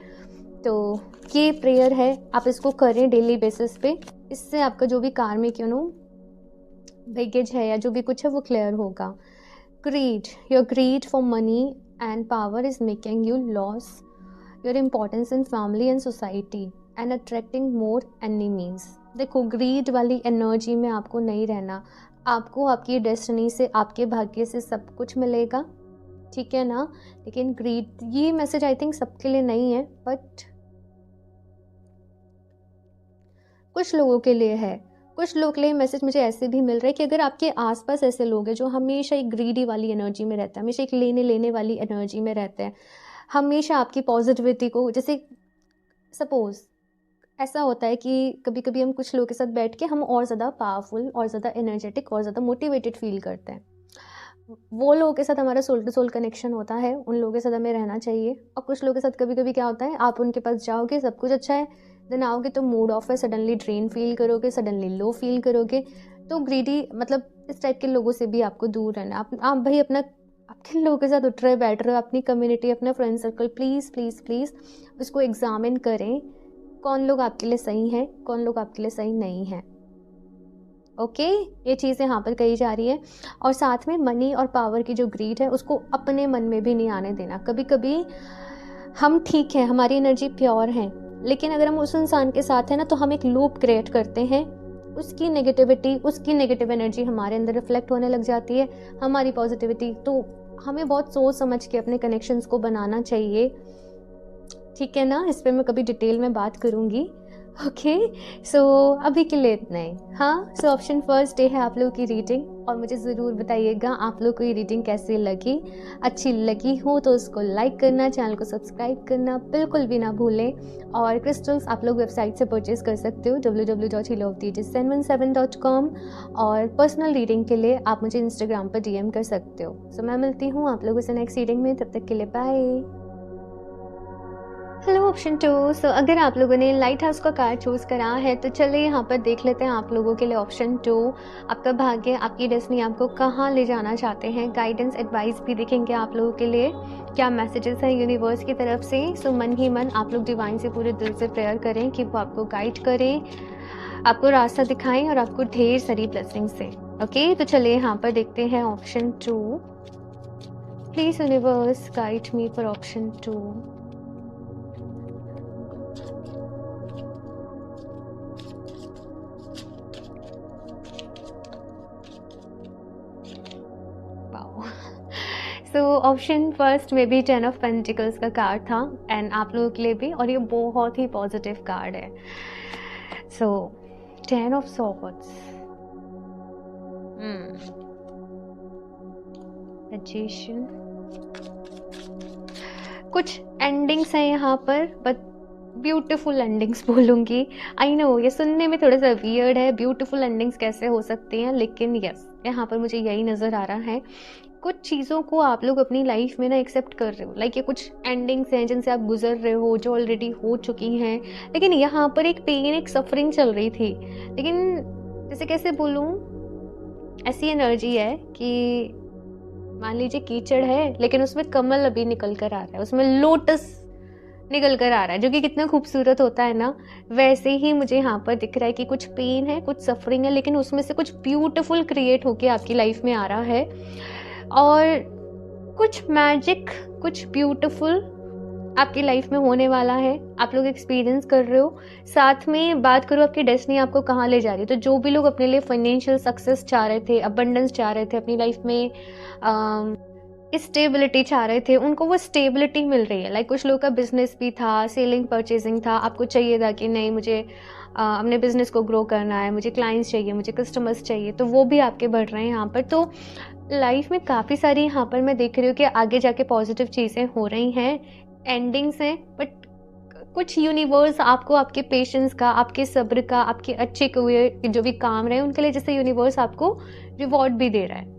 तो ये प्रेयर है, आप इसको करें डेली बेसिस पे। इससे आपका जो भी कार्मिक बैगेज है या जो भी कुछ है वो क्लियर होगा। Your greed for money and power is making you loss your importance in family and society and attracting more enemies. देखो, ग्रीड वाली एनर्जी में आपको नहीं रहना। आपको आपकी डेस्टिनी से, आपके भाग्य से सब कुछ मिलेगा, ठीक है ना। लेकिन ग्रीड, ये मैसेज आई थिंक सबके लिए नहीं है, बट कुछ लोगों के लिए है। कुछ लोगों के लिए मैसेज मुझे ऐसे भी मिल रहा है कि अगर आपके आसपास ऐसे लोग हैं जो हमेशा एक ग्रीडी वाली एनर्जी में रहता है, हमेशा एक लेने वाली एनर्जी में रहते हैं, हमेशा आपकी पॉजिटिविटी को, जैसे सपोज ऐसा होता है कि कभी कभी हम कुछ लोगों के साथ बैठ के हम और ज़्यादा पावरफुल और ज़्यादा एनर्जेटिक और ज़्यादा मोटिवेटेड फील करते हैं। वो लोगों के साथ हमारा सोल टू सोल कनेक्शन होता है, उन लोगों के साथ हमें रहना चाहिए। और कुछ लोगों के साथ कभी कभी क्या होता है, आप उनके पास जाओगे, सब कुछ अच्छा है, देन आओगे तो मूड ऑफ है, सडनली ड्रेन फील करोगे, सडनली लो फील करोगे। तो ग्रीडी मतलब इस टाइप के लोगों से भी आपको दूर रहना। आप भाई आप किन लोगों के साथ उठ रहे बैठ रहे हो, अपनी कम्युनिटी, अपना friend circle, please please please उसको एग्जामिन करें, कौन लोग आपके लिए सही हैं, कौन लोग आपके लिए सही नहीं हैं। ओके, ये चीज़ यहाँ पर कही जा रही है। और साथ में मनी और पावर की जो ग्रीड है उसको अपने मन में भी नहीं आने देना। कभी कभी हम ठीक हैं, हमारी एनर्जी प्योर है, लेकिन अगर हम उस इंसान के साथ हैं ना तो हम एक लूप क्रिएट करते हैं, उसकी नेगेटिविटी, उसकी नेगेटिव एनर्जी हमारे अंदर रिफ्लेक्ट होने लग जाती है, हमारी पॉजिटिविटी। तो हमें बहुत सोच समझ के अपने कनेक्शंस को बनाना चाहिए, ठीक है ना। इस पर मैं कभी डिटेल में बात करूँगी। ओके, सो अभी के लिए इतना ही। हाँ, सो ऑप्शन फर्स्ट डे है आप लोगों की रीडिंग, और मुझे ज़रूर बताइएगा आप लोग को ये रीडिंग कैसी लगी। अच्छी लगी हो तो उसको लाइक करना, चैनल को सब्सक्राइब करना बिल्कुल भी ना भूलें। और क्रिस्टल्स आप लोग वेबसाइट से परचेज कर सकते हो www.healoftheages717.com। और पर्सनल रीडिंग के लिए आप मुझे इंस्टाग्राम पर DM कर सकते हो। सो मैं मिलती हूँ आप लोगों से नेक्स्ट रीडिंग में, तब तक के लिए बाय। Hello option 2। सो अगर आप लोगों ने लाइट हाउस का कार्ड चूज़ करा है तो चलिए यहाँ पर देख लेते हैं आप लोगों के लिए ऑप्शन 2, आपका भाग्य, आपकी डेस्टिनी आपको कहाँ ले जाना चाहते हैं। गाइडेंस एडवाइस भी देखेंगे आप लोगों के लिए, क्या मैसेजेस हैं यूनिवर्स की तरफ से। सो मन ही मन आप लोग डिवाइन से पूरे दिल से प्रेयर करें कि वो आपको गाइड करें, आपको रास्ता दिखाएं और आपको ढेर सारी ब्लेसिंग्स दें। ओके, तो चलिए यहाँ पर देखते हैं option 2। Please universe guide me for option 2। So option first में भी 10 ऑफ पेंटिकल्स का कार्ड था, एंड आप लोगों के लिए भी, और ये बहुत ही पॉजिटिव कार्ड है। सो 10 ऑफ सॉर्ड्स, मैजिशियन, कुछ एंडिंग्स हैं यहाँ पर, बट ब्यूटीफुल एंडिंग्स बोलूँगी। आई नो ये सुनने में थोड़ा सा वियर्ड है, ब्यूटीफुल एंडिंग्स कैसे हो सकती हैं, लेकिन यस, यहाँ पर मुझे यही नज़र आ रहा है। कुछ चीज़ों को आप लोग अपनी लाइफ में ना एक्सेप्ट कर रहे हो, लाइक ये कुछ एंडिंग्स हैं जिनसे आप गुजर रहे हो, जो ऑलरेडी हो चुकी हैं, लेकिन यहाँ पर एक पेन, एक सफरिंग चल रही थी। लेकिन जैसे कैसे बोलूँ, ऐसी एनर्जी है कि मान लीजिए कीचड़ है, लेकिन उसमें कमल अभी निकल कर आ रहा है, उसमें लोटस निकल कर आ रहा है, जो कि कितना खूबसूरत होता है ना। वैसे ही मुझे यहाँ पर दिख रहा है कि कुछ पेन है, कुछ सफरिंग है, लेकिन उसमें से कुछ ब्यूटीफुल क्रिएट होके आपकी लाइफ में आ रहा है, और कुछ मैजिक, कुछ ब्यूटीफुल आपकी लाइफ में होने वाला है, आप लोग एक्सपीरियंस कर रहे हो। साथ में बात करो आपकी डेस्टिनी आपको कहाँ ले जा रही है, तो जो भी लोग अपने लिए फाइनेंशियल सक्सेस चाह रहे थे, अबंडेंस चाह रहे थे, अपनी लाइफ में स्टेबिलिटी चाह रहे थे, उनको वो स्टेबिलिटी मिल रही है। लाइक कुछ लोगों का बिजनेस भी था, सेलिंग परचेजिंग था, आपको चाहिए था कि नहीं मुझे अपने बिजनेस को ग्रो करना है, मुझे क्लाइंट्स चाहिए, मुझे कस्टमर्स चाहिए, तो वो भी आपके बढ़ रहे हैं यहाँ पर। तो लाइफ में काफ़ी सारी यहाँ पर मैं देख रही हूँ कि आगे जाके पॉजिटिव चीज़ें हो रही हैं, एंडिंग्स हैं, बट कुछ यूनिवर्स आपको आपके पेशेंस का, आपके सब्र का, आपके अच्छे हुए जो भी काम रहे उनके लिए जैसे यूनिवर्स आपको रिवॉर्ड भी दे रहा है,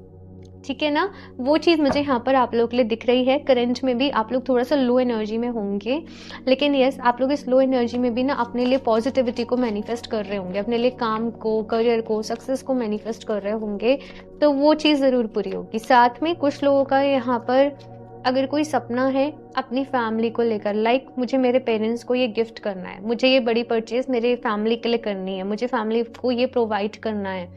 ठीक है ना। वो चीज़ मुझे यहाँ पर आप लोगों के लिए दिख रही है। करंट में भी आप लोग थोड़ा सा लो एनर्जी में होंगे, लेकिन यस आप लोग इस लो एनर्जी में भी ना अपने लिए पॉजिटिविटी को मैनिफेस्ट कर रहे होंगे, अपने लिए काम को, करियर को, सक्सेस को मैनिफेस्ट कर रहे होंगे, तो वो चीज़ ज़रूर पूरी होगी। साथ में कुछ लोगों का यहाँ पर अगर कोई सपना है अपनी फैमिली को लेकर, लाइक मुझे मेरे पेरेंट्स को ये गिफ्ट करना है, मुझे ये बड़ी परचेज मेरे फैमिली के लिए करनी है, मुझे फैमिली को ये प्रोवाइड करना है,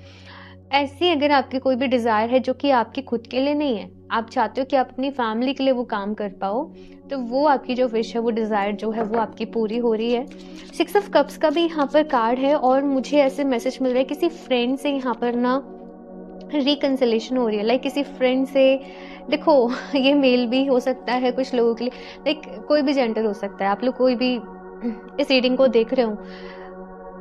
ऐसी अगर आपकी कोई भी डिज़ायर है जो कि आपकी खुद के लिए नहीं है, आप चाहते हो कि आप अपनी फैमिली के लिए वो काम कर पाओ, तो वो आपकी जो विश है, वो डिज़ायर जो है वो आपकी पूरी हो रही है। 6 ऑफ कप्स का भी यहाँ पर कार्ड है और मुझे ऐसे मैसेज मिल रहा है किसी फ्रेंड से यहाँ पर ना रिकन्सिलेशन हो रही है। लाइक किसी फ्रेंड से, देखो ये मेल भी हो सकता है कुछ लोगों के लिए, लाइक कोई भी जेंडर हो सकता है, आप लोग कोई भी इस रीडिंग को देख रहे हो,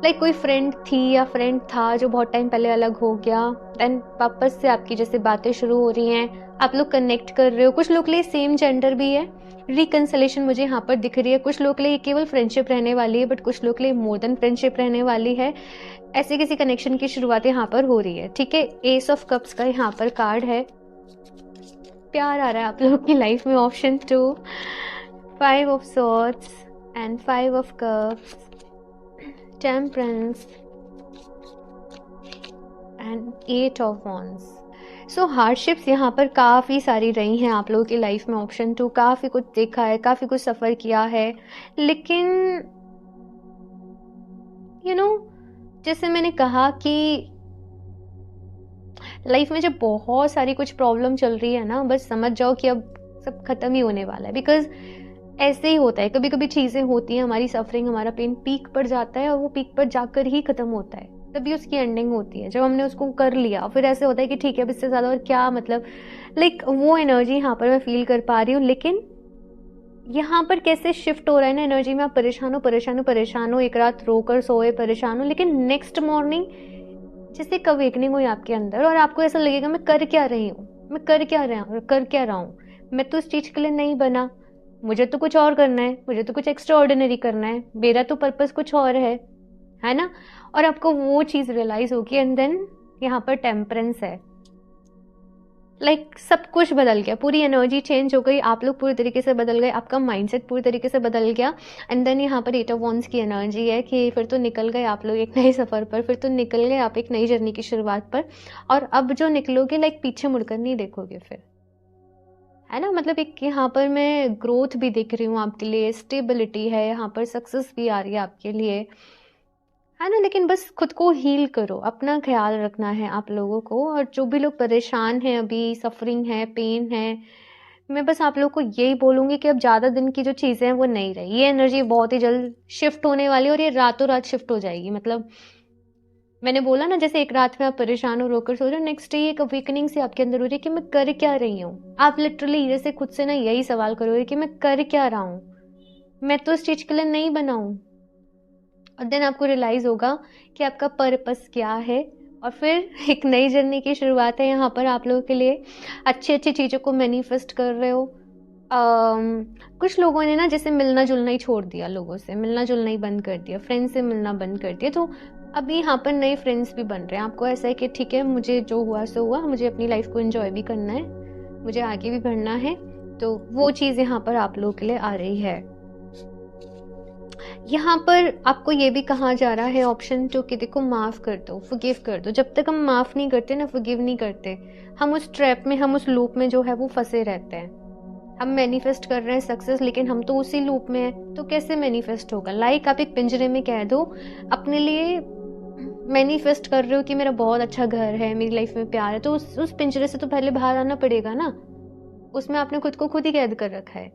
लाइक कोई फ्रेंड थी या फ्रेंड था जो बहुत टाइम पहले अलग हो गया, देन वापस से आपकी जैसे बातें शुरू हो रही हैं, आप लोग कनेक्ट कर रहे हो। कुछ लोग के लिए सेम जेंडर भी है, रिकन्सिलेशन मुझे यहाँ पर दिख रही है। कुछ लोग के लिए केवल फ्रेंडशिप रहने वाली है, बट कुछ लोग के लिए मोर देन फ्रेंडशिप रहने वाली है। ऐसे किसी कनेक्शन की शुरुआत यहाँ पर हो रही है, ठीक है। एस ऑफ कप्स का यहाँ पर कार्ड है, प्यार आ रहा है आप लोगों की लाइफ में। Option 2, 5 of swords and 5 of cups, temperance and 8 of wands. So hardships यहाँ पर काफ़ी सारी रही हैं आप लोगों की लाइफ में। ऑप्शन 2, काफ़ी कुछ देखा है, काफ़ी कुछ सफ़र किया है, लेकिन जैसे मैंने कहा कि लाइफ में जब बहुत सारी कुछ प्रॉब्लम चल रही है ना, बस समझ जाओ कि अब सब खत्म ही होने वाला है। बिकॉज ऐसे ही होता है, कभी कभी चीज़ें होती हैं, हमारी सफरिंग, हमारा पेन पीक पर जाता है और वो पीक पर जाकर ही खत्म होता है, तभी उसकी एंडिंग होती है जब हमने उसको कर लिया। फिर ऐसे होता है कि ठीक है अब इससे ज़्यादा और क्या, मतलब लाइक वो एनर्जी यहाँ पर मैं फील कर पा रही हूँ। लेकिन यहाँ पर कैसे शिफ्ट हो रहा है ना एनर्जी में, आप परेशान हो, एक रात रोकर सोए परेशान हो, लेकिन नेक्स्ट मॉर्निंग जैसे एक अवेकनिंग हुई आपके अंदर और आपको ऐसा लगेगा मैं कर क्या रही हूँ, मैं कर क्या रहा हूँ, मैं तो इस चीज़ के लिए नहीं बना, मुझे तो कुछ और करना है, मुझे तो कुछ एक्स्ट्रा ऑर्डिनरी करना है, मेरा तो पर्पस कुछ और है ना। और आपको वो चीज़ रियलाइज होगी एंड देन यहाँ पर टेम्परेंस है। लाइक सब कुछ बदल गया, पूरी एनर्जी चेंज हो गई, आप लोग पूरी तरीके से बदल गए, आपका माइंडसेट पूरी तरीके से बदल गया। एंड देन यहाँ पर 8 ऑफ वॉन्ड्स की एनर्जी है कि फिर तो निकल गए आप लोग एक नए सफ़र पर, फिर तो निकल गए आप एक नई जर्नी की शुरुआत पर। और अब जो निकलोगे लाइक पीछे मुड़कर नहीं देखोगे फिर, है ना। मतलब एक यहाँ पर मैं ग्रोथ भी देख रही हूँ आपके लिए, स्टेबिलिटी है यहाँ पर, सक्सेस भी आ रही है आपके लिए, है ना। लेकिन बस खुद को हील करो, अपना ख्याल रखना है आप लोगों को। और जो भी लोग परेशान हैं, अभी सफरिंग है, पेन है, मैं बस आप लोगों को यही बोलूँगी कि अब ज़्यादा दिन की जो चीज़ें हैं वो नहीं रही, ये एनर्जी बहुत ही जल्द शिफ्ट होने वाली है और ये रातों रात शिफ्ट हो जाएगी। मतलब मैंने बोला ना, जैसे एक रात में आप परेशान हो, रोकर सो रहे हो, नेक्स्ट डे एक अवेकनिंग से आपके अंदर हो रही है कि मैं कर क्या रही हूँ। आप लिटरली जैसे खुद से ना यही सवाल करोगे कि मैं कर क्या रहा हूँ, मैं तो इस चीज़ के लिए नहीं बना हूँ। और देन आपको रियलाइज़ होगा कि आपका पर्पस क्या है, और फिर एक नई जर्नी की शुरुआत है यहाँ पर आप लोगों के लिए। अच्छी अच्छी चीज़ों को मैनिफेस्ट कर रहे हो। कुछ लोगों ने ना जैसे मिलना जुलना ही छोड़ दिया, लोगों से मिलना जुलना ही बंद कर दिया, फ्रेंड्स से मिलना बंद कर दिया, तो अभी यहाँ पर नए फ्रेंड्स भी बन रहे हैं। आपको ऐसा है कि ठीक है मुझे जो हुआ सो हुआ, मुझे अपनी लाइफ को एंजॉय भी करना है, मुझे आगे भी बढ़ना है, तो वो चीज़ यहाँ पर आप लोगों के लिए आ रही है। यहाँ पर आपको ये भी कहा जा रहा है ऑप्शन 2 कि देखो माफ़ कर दो, फॉरगिव कर दो। जब तक हम माफ़ नहीं करते ना, फॉरगिव नहीं करते, हम उस ट्रैप में, हम उस लूप में जो है वो फंसे रहते हैं। हम मैनिफेस्ट कर रहे हैं सक्सेस, लेकिन हम तो उसी लूप में हैं, तो कैसे मैनिफेस्ट होगा। लाइक आप एक पिंजरे में कह दो, अपने लिए मैनिफेस्ट कर रहे हो कि मेरा बहुत अच्छा घर है, मेरी लाइफ में प्यार है, तो उस पिंजरे से तो पहले बाहर आना पड़ेगा ना, उसमें आपने खुद को खुद ही कैद कर रखा है।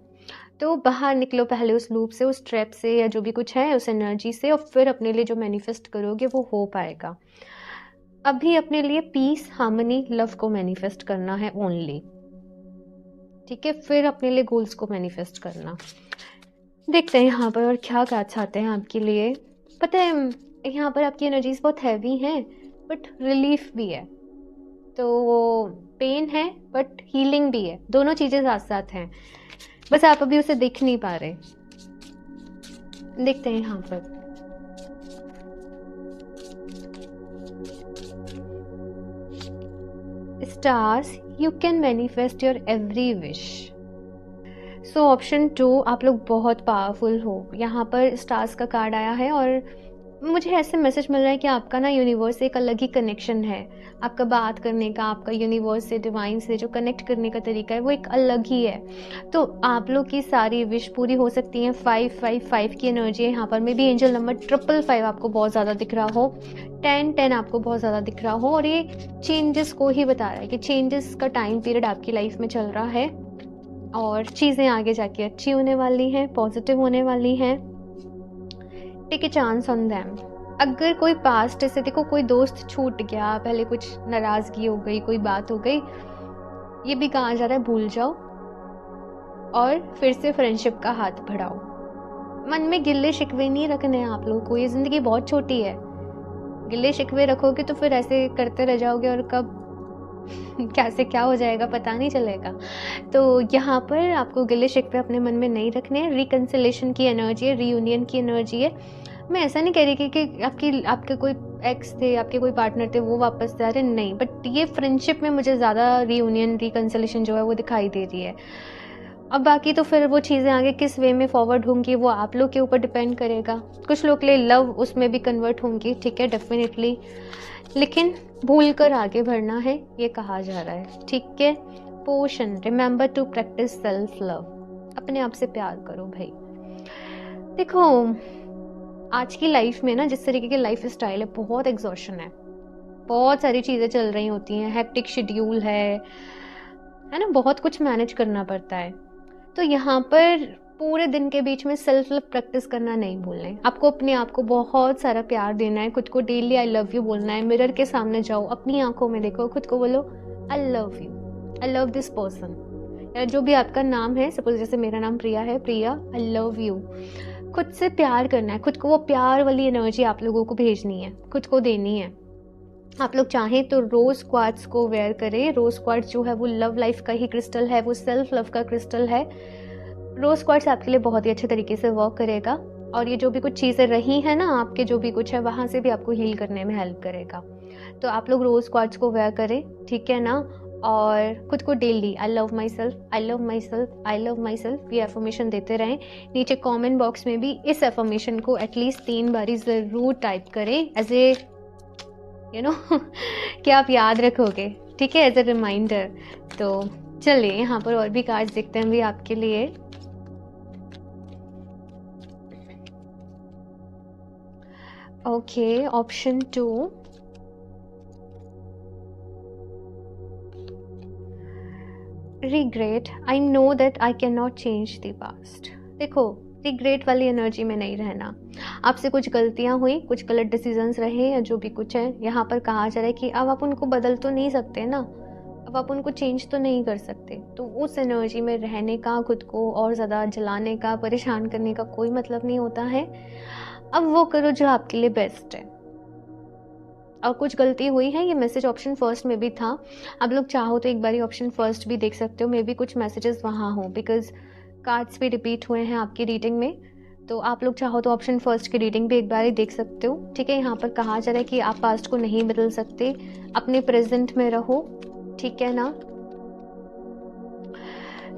तो बाहर निकलो पहले उस लूप से, उस ट्रैप से, या जो भी कुछ है उस एनर्जी से, और फिर अपने लिए जो मैनिफेस्ट करोगे वो हो पाएगा। अभी अपने लिए पीस, हार्मनी, लव को मैनिफेस्ट करना है ओनली, ठीक है? फिर अपने लिए गोल्स को मैनिफेस्ट करना। देखते हैं यहाँ पर और क्या कार्ड्स आते हैं आपके लिए। पता है यहाँ पर आपकी एनर्जीज बहुत हैवी हैं, बट रिलीफ भी है। तो पेन है बट हीलिंग भी है, दोनों चीज़ें साथ साथ हैं, बस आप अभी उसे देख नहीं पा रहे। देखते हैं यहाँ पर। Stars, you can manifest your every wish. So option 2, आप लोग बहुत पावरफुल हो। यहाँ पर स्टार्स का कार्ड आया है और मुझे ऐसे मैसेज मिल रहा है कि आपका ना यूनिवर्स से एक अलग ही कनेक्शन है। आपका बात करने का, आपका यूनिवर्स से, डिवाइन से जो कनेक्ट करने का तरीका है वो एक अलग ही है। तो आप लोग की सारी विश पूरी हो सकती हैं। 555 की एनर्जी है यहाँ पर। मे भी एंजल नंबर 555 आपको बहुत ज़्यादा दिख रहा हो, 1010 आपको बहुत ज़्यादा दिख रहा हो, और ये चेंजेस को ही बता रहा है कि चेंजेस का टाइम पीरियड आपकी लाइफ में चल रहा है और चीज़ें आगे जाके अच्छी होने वाली हैं, पॉजिटिव होने वाली हैं। Take a chance on them. अगर कोई पास्ट से, देखो कोई दोस्त छूट गया, पहले कुछ नाराज़गी हो गई, कोई बात हो गई, ये भी कहा जा रहा है भूल जाओ और फिर से फ्रेंडशिप का हाथ बढ़ाओ। मन में गिल्ले शिकवे नहीं रखने हैं आप लोगों को, ये ज़िंदगी बहुत छोटी है। गिल्ले शिकवे रखोगे तो फिर ऐसे करते रह जाओगे और कब कैसे क्या हो जाएगा पता नहीं चलेगा। तो यहाँ पर आपको गिले शिकवे अपने मन में नहीं रखने हैं। रिकन्सिलेशन की एनर्जी है, रीयूनियन की एनर्जी है। मैं ऐसा नहीं कह रही कि आपके कोई एक्स थे, आपके कोई पार्टनर थे, वो वापस से आ रहे, नहीं, बट ये फ्रेंडशिप में मुझे ज़्यादा रीयूनियन, रिकन्सिलेशन जो है वो दिखाई दे रही है। अब बाकी तो फिर वो चीज़ें आगे किस वे में फॉरवर्ड होंगी वो आप लोग के ऊपर डिपेंड करेगा। कुछ लोग के लिए लव उसमें भी कन्वर्ट होंगी, ठीक है, डेफिनेटली, लेकिन भूल कर आगे बढ़ना है ये कहा जा रहा है, ठीक है। पोशन, remember to practice self love. अपने आप से प्यार करो भाई। देखो आज की लाइफ में ना जिस तरीके की लाइफ स्टाइल है, बहुत एग्जॉशन है, बहुत सारी चीज़ें चल रही होती हैं, हेक्टिक शेड्यूल है ना, बहुत कुछ मैनेज करना पड़ता है। तो यहाँ पर पूरे दिन के बीच में सेल्फ लव प्रैक्टिस करना नहीं भूलना है। आपको अपने आप को बहुत सारा प्यार देना है, खुद को डेली आई लव यू बोलना है। मिरर के सामने जाओ, अपनी आंखों में देखो, खुद को बोलो I love you, I love this person, या जो भी आपका नाम है। सपोज जैसे मेरा नाम प्रिया है, प्रिया आई लव यू। खुद से प्यार करना है, खुद को वो प्यार वाली एनर्जी आप लोगों को भेजनी है, खुद को देनी है। आप लोग चाहें तो रोज क्वार्ट्ज को वेयर करें। रोज क्वार्ट्ज जो है वो लव लाइफ का ही क्रिस्टल है, वो सेल्फ लव का क्रिस्टल है। रोज क्वार्ट्ज आपके लिए बहुत ही अच्छे तरीके से वर्क करेगा और ये जो भी कुछ चीज़ें रही हैं ना आपके, जो भी कुछ है वहाँ से भी आपको हील करने में हेल्प करेगा। तो आप लोग रोज क्वार्ट्ज को वेयर करें, ठीक है ना, और खुद को daily I love my self, I love my self, I love my self ये एफर्मेशन देते रहें। नीचे कमेंट बॉक्स में भी इस एफर्मेशन को एटलीस्ट 3 बारी ज़रूर टाइप करें, एज ए कि आप याद रखोगे, ठीक है, एज ए रिमाइंडर। तो चलिए यहाँ पर और भी कार्ड्स देखते हैं भी आपके लिए। Okay, option 2, regret, I know that I can not change the past. देखो रिग्रेट वाली एनर्जी में नहीं रहना। आपसे कुछ गलतियां हुई, कुछ गलत डिसीजंस रहे या जो भी कुछ है, यहाँ पर कहा जा रहा है कि अब आप उनको बदल तो नहीं सकते ना, अब आप उनको चेंज तो नहीं कर सकते। तो उस एनर्जी में रहने का, खुद को और ज़्यादा जलाने का, परेशान करने का कोई मतलब नहीं होता है। अब वो करो जो आपके लिए बेस्ट है। और कुछ गलती हुई है, ये मैसेज ऑप्शन फर्स्ट में भी था। आप लोग चाहो तो एक बार ऑप्शन फर्स्ट भी देख सकते हो, मे बी कुछ मैसेजेस वहाँ हो, बिकॉज कार्ड्स भी रिपीट हुए हैं आपकी रीडिंग में। तो आप लोग चाहो तो ऑप्शन फर्स्ट की रीडिंग भी एक बार ही देख सकते हो, ठीक है। यहाँ पर कहा जा रहा है कि आप पास्ट को नहीं बदल सकते, अपने प्रेजेंट में रहो, ठीक है ना।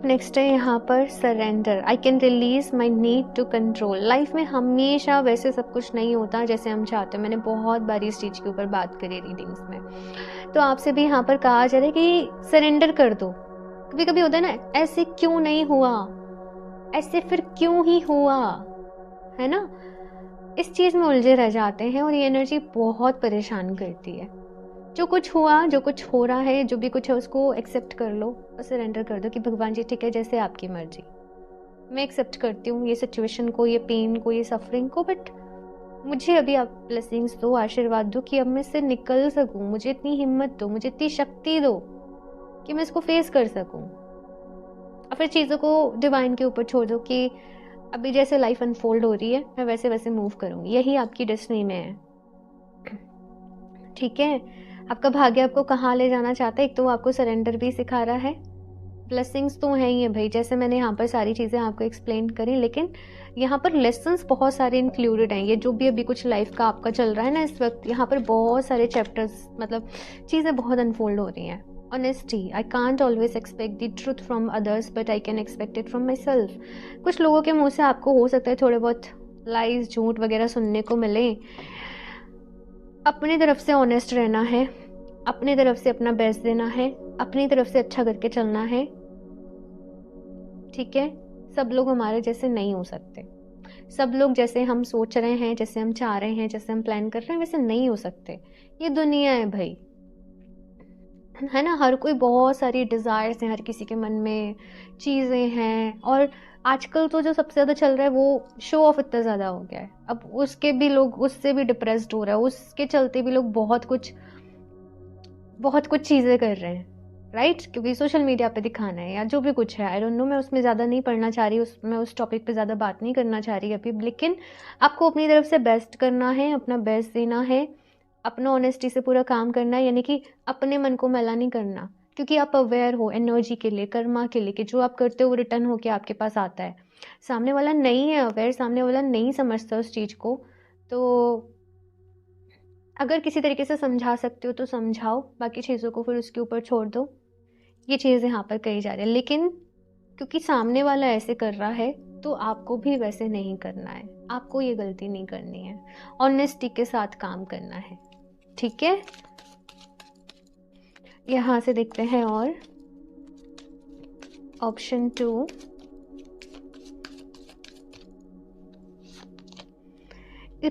नेक्स्ट है यहाँ पर surrender, I can release my need to control. Life में हमेशा वैसे सब कुछ नहीं होता जैसे हम चाहते हैं। मैंने बहुत बार इस चीज़ के ऊपर बात करी रीडिंग्स में। तो आपसे भी यहाँ पर कहा जा रहा है कि सरेंडर कर दो। कभी कभी होता है ना, ऐसे क्यों नहीं हुआ, ऐसे फिर क्यों ही हुआ, है ना, इस चीज़ में उलझे रह जाते हैं और ये एनर्जी बहुत परेशान करती है। जो कुछ हुआ, जो कुछ हो रहा है, जो भी कुछ है उसको एक्सेप्ट कर लो और सरेंडर कर दो कि भगवान जी ठीक है, जैसे आपकी मर्जी। मैं एक्सेप्ट करती हूँ ये सिचुएशन को, ये पेन को, ये सफरिंग को, बट मुझे अभी आप ब्लेसिंग्स दो, आशीर्वाद दो कि अब मैं इससे निकल सकूँ। मुझे इतनी हिम्मत दो, मुझे इतनी शक्ति दो कि मैं इसको फेस कर सकूँ। और फिर चीज़ों को डिवाइन के ऊपर छोड़ दो कि अभी जैसे लाइफ अनफोल्ड हो रही है मैं वैसे वैसे मूव करूँगी। यही आपकी डेस्टिनी में है, ठीक है। आपका भाग्य आपको कहाँ ले जाना चाहता है, एक तो वो आपको सरेंडर भी सिखा रहा है। ब्लेसिंग्स तो हैं ही है भाई, जैसे मैंने यहाँ पर सारी चीज़ें आपको एक्सप्लेन करी, लेकिन यहाँ पर लेसन्स बहुत सारे इंक्लूडेड हैं। ये जो भी अभी कुछ लाइफ का आपका चल रहा है ना इस वक्त, यहाँ पर बहुत सारे चैप्टर्स, मतलब चीज़ें बहुत अनफोल्ड हो रही हैं। Honesty, I can't always expect the truth from others but I can expect it from my self. कुछ लोगों के मुँह से आपको हो सकता है थोड़े बहुत लाइज, झूठ वगैरह सुनने को मिले। अपनी तरफ से ऑनेस्ट रहना है, अपनी तरफ से अपना बेस्ट देना है, अपनी तरफ से अच्छा करके चलना है, ठीक है। सब लोग हमारे जैसे नहीं हो सकते, सब लोग जैसे हम सोच रहे हैं, जैसे हम चाह रहे हैं, जैसे हम प्लान कर रहे हैं वैसे नहीं हो सकते। ये दुनिया है भाई, है ना। हर कोई, बहुत सारी डिज़ायर्स हैं हर किसी के मन में, चीज़ें हैं। और आजकल तो जो सबसे ज़्यादा चल रहा है वो शो ऑफ इतना ज़्यादा हो गया है, अब उसके भी लोग उससे भी डिप्रेस्ड हो रहा है, उसके चलते भी लोग बहुत कुछ चीज़ें कर रहे हैं, राइट। क्योंकि सोशल मीडिया पे दिखाना है या जो भी कुछ है, आई डोंट नो, मैं उसमें ज़्यादा नहीं पढ़ना चाह रही, मैं उस टॉपिक पे ज़्यादा बात नहीं करना चाह रही अभी। लेकिन आपको अपनी तरफ से बेस्ट करना है, अपना बेस्ट देना है, अपना ऑनेस्टी से पूरा काम करना है, यानी कि अपने मन को मैला नहीं करना। क्योंकि आप अवेयर हो एनर्जी के लिए, कर्मा के लिए, कि जो आप करते हो वो रिटर्न होके आपके पास आता है। सामने वाला नहीं है अवेयर, सामने वाला नहीं समझता उस चीज़ को, तो अगर किसी तरीके से समझा सकते हो तो समझाओ, बाकी चीज़ों को फिर उसके ऊपर छोड़ दो। ये चीज़ यहाँ पर कही जा रही है, लेकिन क्योंकि सामने वाला ऐसे कर रहा है तो आपको भी वैसे नहीं करना है, आपको ये गलती नहीं करनी है, ऑनेस्टी के साथ काम करना है, ठीक है। यहाँ से देखते हैं और option 2,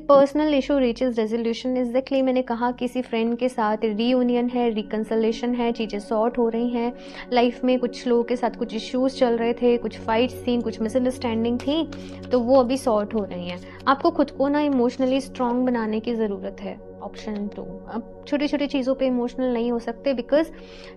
personal issue reaches resolution. Exactly मैंने कहा किसी फ्रेंड के साथ रीयूनियन है, रिकन्सलेशन है, चीज़ें सॉर्ट हो रही हैं। लाइफ में कुछ लोगों के साथ कुछ इश्यूज चल रहे थे, कुछ फाइट थी, कुछ मिसअंडरस्टैंडिंग थी, तो वो अभी सॉर्ट हो रही हैं। आपको खुद को ना इमोशनली स्ट्रांग बनाने की ज़रूरत है, ऑप्शन 2। अब छोटी छोटी चीज़ों पे इमोशनल नहीं हो सकते, बिकॉज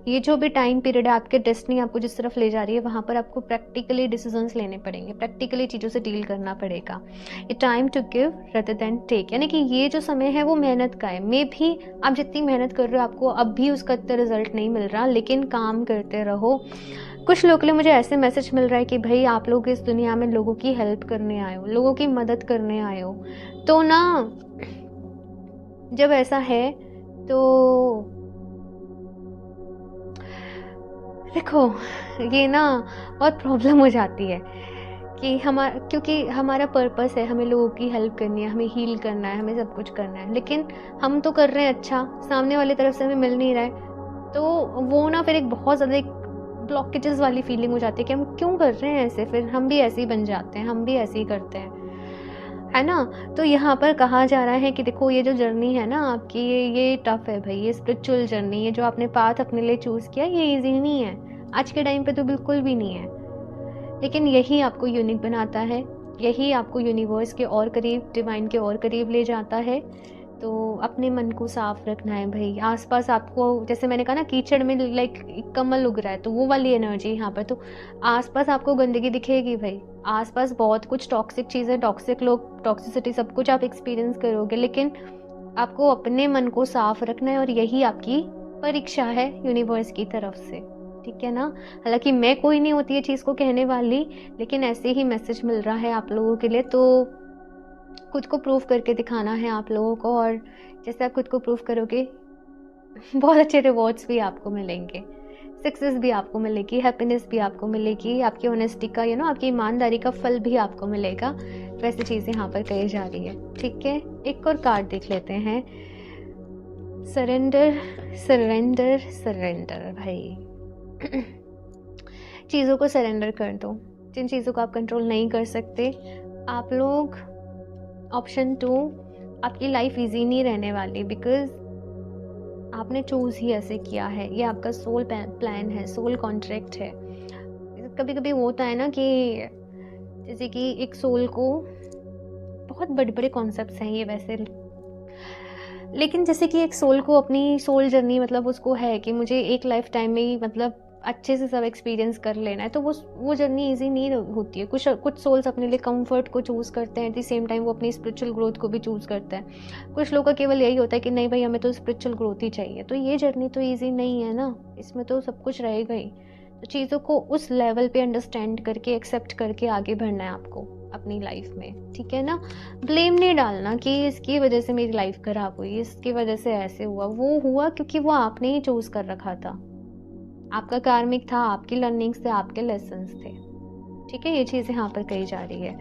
ये जो भी टाइम पीरियड है, आपके डेस्टिनी आपको जिस तरफ ले जा रही है वहाँ पर आपको प्रैक्टिकली डिसीजंस लेने पड़ेंगे, प्रैक्टिकली चीज़ों से डील करना पड़ेगा। ये time to give rather than take, यानी कि ये जो समय है वो मेहनत का है। मे भी आप जितनी मेहनत कर रहे हो आपको अब भी उसका इतना रिजल्ट नहीं मिल रहा, लेकिन काम करते रहो। कुछ लोगों के लिए मुझे ऐसे मैसेज मिल रहा है कि भाई आप लोग इस दुनिया में लोगों की हेल्प करने आए हो, लोगों की मदद करने आए हो, तो ना जब ऐसा है तो देखो ये ना बहुत प्रॉब्लम हो जाती है कि क्योंकि हमारा पर्पस है, हमें लोगों की हेल्प करनी है, हमें हील करना है, हमें सब कुछ करना है, लेकिन हम तो कर रहे हैं अच्छा, सामने वाली तरफ से हमें मिल नहीं रहा है, तो वो ना फिर एक बहुत ज़्यादा एक ब्लॉकेजेस वाली फीलिंग हो जाती है कि हम क्यों कर रहे हैं ऐसे, फिर हम भी ऐसे ही बन जाते हैं, हम भी ऐसे ही करते हैं, है ना। तो यहाँ पर कहा जा रहा है कि देखो ये जो जर्नी है ना आपकी, ये टफ है भाई, ये स्पिरिचुअल जर्नी, ये जो आपने पाथ अपने लिए चूज़ किया ये ईजी नहीं है, आज के टाइम पे तो बिल्कुल भी नहीं है, लेकिन यही आपको यूनिक बनाता है, यही आपको यूनिवर्स के और करीब, डिवाइन के और करीब ले जाता है। तो अपने मन को साफ रखना है भाई। आसपास आपको, जैसे मैंने कहा ना, कीचड़ में लाइक कमल उग रहा है, तो वो वाली एनर्जी यहाँ पर, तो आसपास आपको गंदगी दिखेगी भाई, आसपास बहुत कुछ टॉक्सिक चीज़ें, टॉक्सिक लोग, टॉक्सिसिटी, सब कुछ आप एक्सपीरियंस करोगे, लेकिन आपको अपने मन को साफ रखना है, और यही आपकी परीक्षा है यूनिवर्स की तरफ से, ठीक है ना। हालांकि मैं कोई नहीं होती ये चीज़ को कहने वाली, लेकिन ऐसे ही मैसेज मिल रहा है आप लोगों के लिए, तो खुद को प्रूव करके दिखाना है आप लोगों को, और जैसे आप खुद को प्रूव करोगे बहुत अच्छे रिवॉर्ड्स भी आपको मिलेंगे, सक्सेस भी आपको मिलेगी, हैप्पीनेस भी आपको मिलेगी, आपकी ऑनेस्टी का आपकी ईमानदारी का फल भी आपको मिलेगा। वैसी चीज़ें यहाँ पर कही जा रही है, ठीक है। एक और कार्ड देख लेते हैं, सरेंडर सरेंडर सरेंडर। भाई चीज़ों को सरेंडर कर दो, जिन चीज़ों को आप कंट्रोल नहीं कर सकते। आप लोग, ऑप्शन 2, आपकी लाइफ इजी नहीं रहने वाली, बिकॉज आपने चूज़ ही ऐसे किया है, ये आपका सोल प्लान है, सोल कॉन्ट्रैक्ट है। कभी कभी होता है ना कि जैसे कि एक सोल को, बहुत बड़े बड़े कॉन्सेप्ट्स हैं ये वैसे, लेकिन जैसे कि एक सोल को अपनी सोल जर्नी मतलब उसको है कि मुझे एक लाइफ टाइम में ही मतलब अच्छे से सब एक्सपीरियंस कर लेना है, तो वो जर्नी इजी नहीं होती है। कुछ कुछ सोल्स अपने लिए कंफर्ट को चूज़ करते हैं, एट द सेम टाइम वो अपनी स्पिरिचुअल ग्रोथ को भी चूज़ करते हैं। कुछ लोगों का केवल यही होता है कि नहीं भाई हमें तो स्पिरिचुअल ग्रोथ ही चाहिए, तो ये जर्नी तो ईजी नहीं है ना, इसमें तो सब कुछ रहेगा ही। तो चीज़ों को उस लेवल पे अंडरस्टैंड करके एक्सेप्ट करके आगे बढ़ना है आपको अपनी लाइफ में, ठीक है ना। ब्लेम नहीं डालना कि इसकी वजह से मेरी लाइफ खराब हुई, इसकी वजह से ऐसे हुआ, वो हुआ क्योंकि वो आपने ही चूज कर रखा था, आपका कार्मिक था, आपकी लर्निंग्स थे, आपके लेसन्स थे, ठीक है। ये चीज़ यहाँ पर कही जा रही है।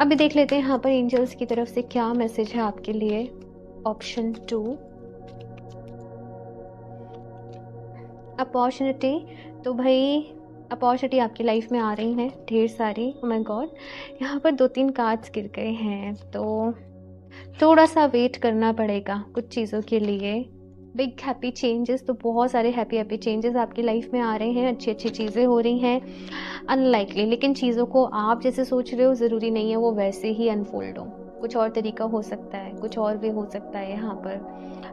अभी देख लेते हैं यहाँ पर एंजल्स की तरफ से क्या मैसेज है आपके लिए। Option 2, opportunity. तो भाई अपॉर्चुनिटी आपकी लाइफ में आ रही हैं ढेर सारी। ओह माय गॉड, यहाँ पर 2-3 कार्ड्स गिर गए हैं, तो थोड़ा सा वेट करना पड़ेगा कुछ चीज़ों के लिए। बिग हैप्पी चेंजेस, तो बहुत सारे हैप्पी हैप्पी चेंजेस आपकी लाइफ में आ रहे हैं, अच्छी अच्छी चीज़ें हो रही हैं। अनलाइकली, लेकिन चीज़ों को आप जैसे सोच रहे हो ज़रूरी नहीं है वो वैसे ही अनफोल्ड हो, कुछ और तरीका हो सकता है, कुछ और वे हो सकता है यहाँ पर।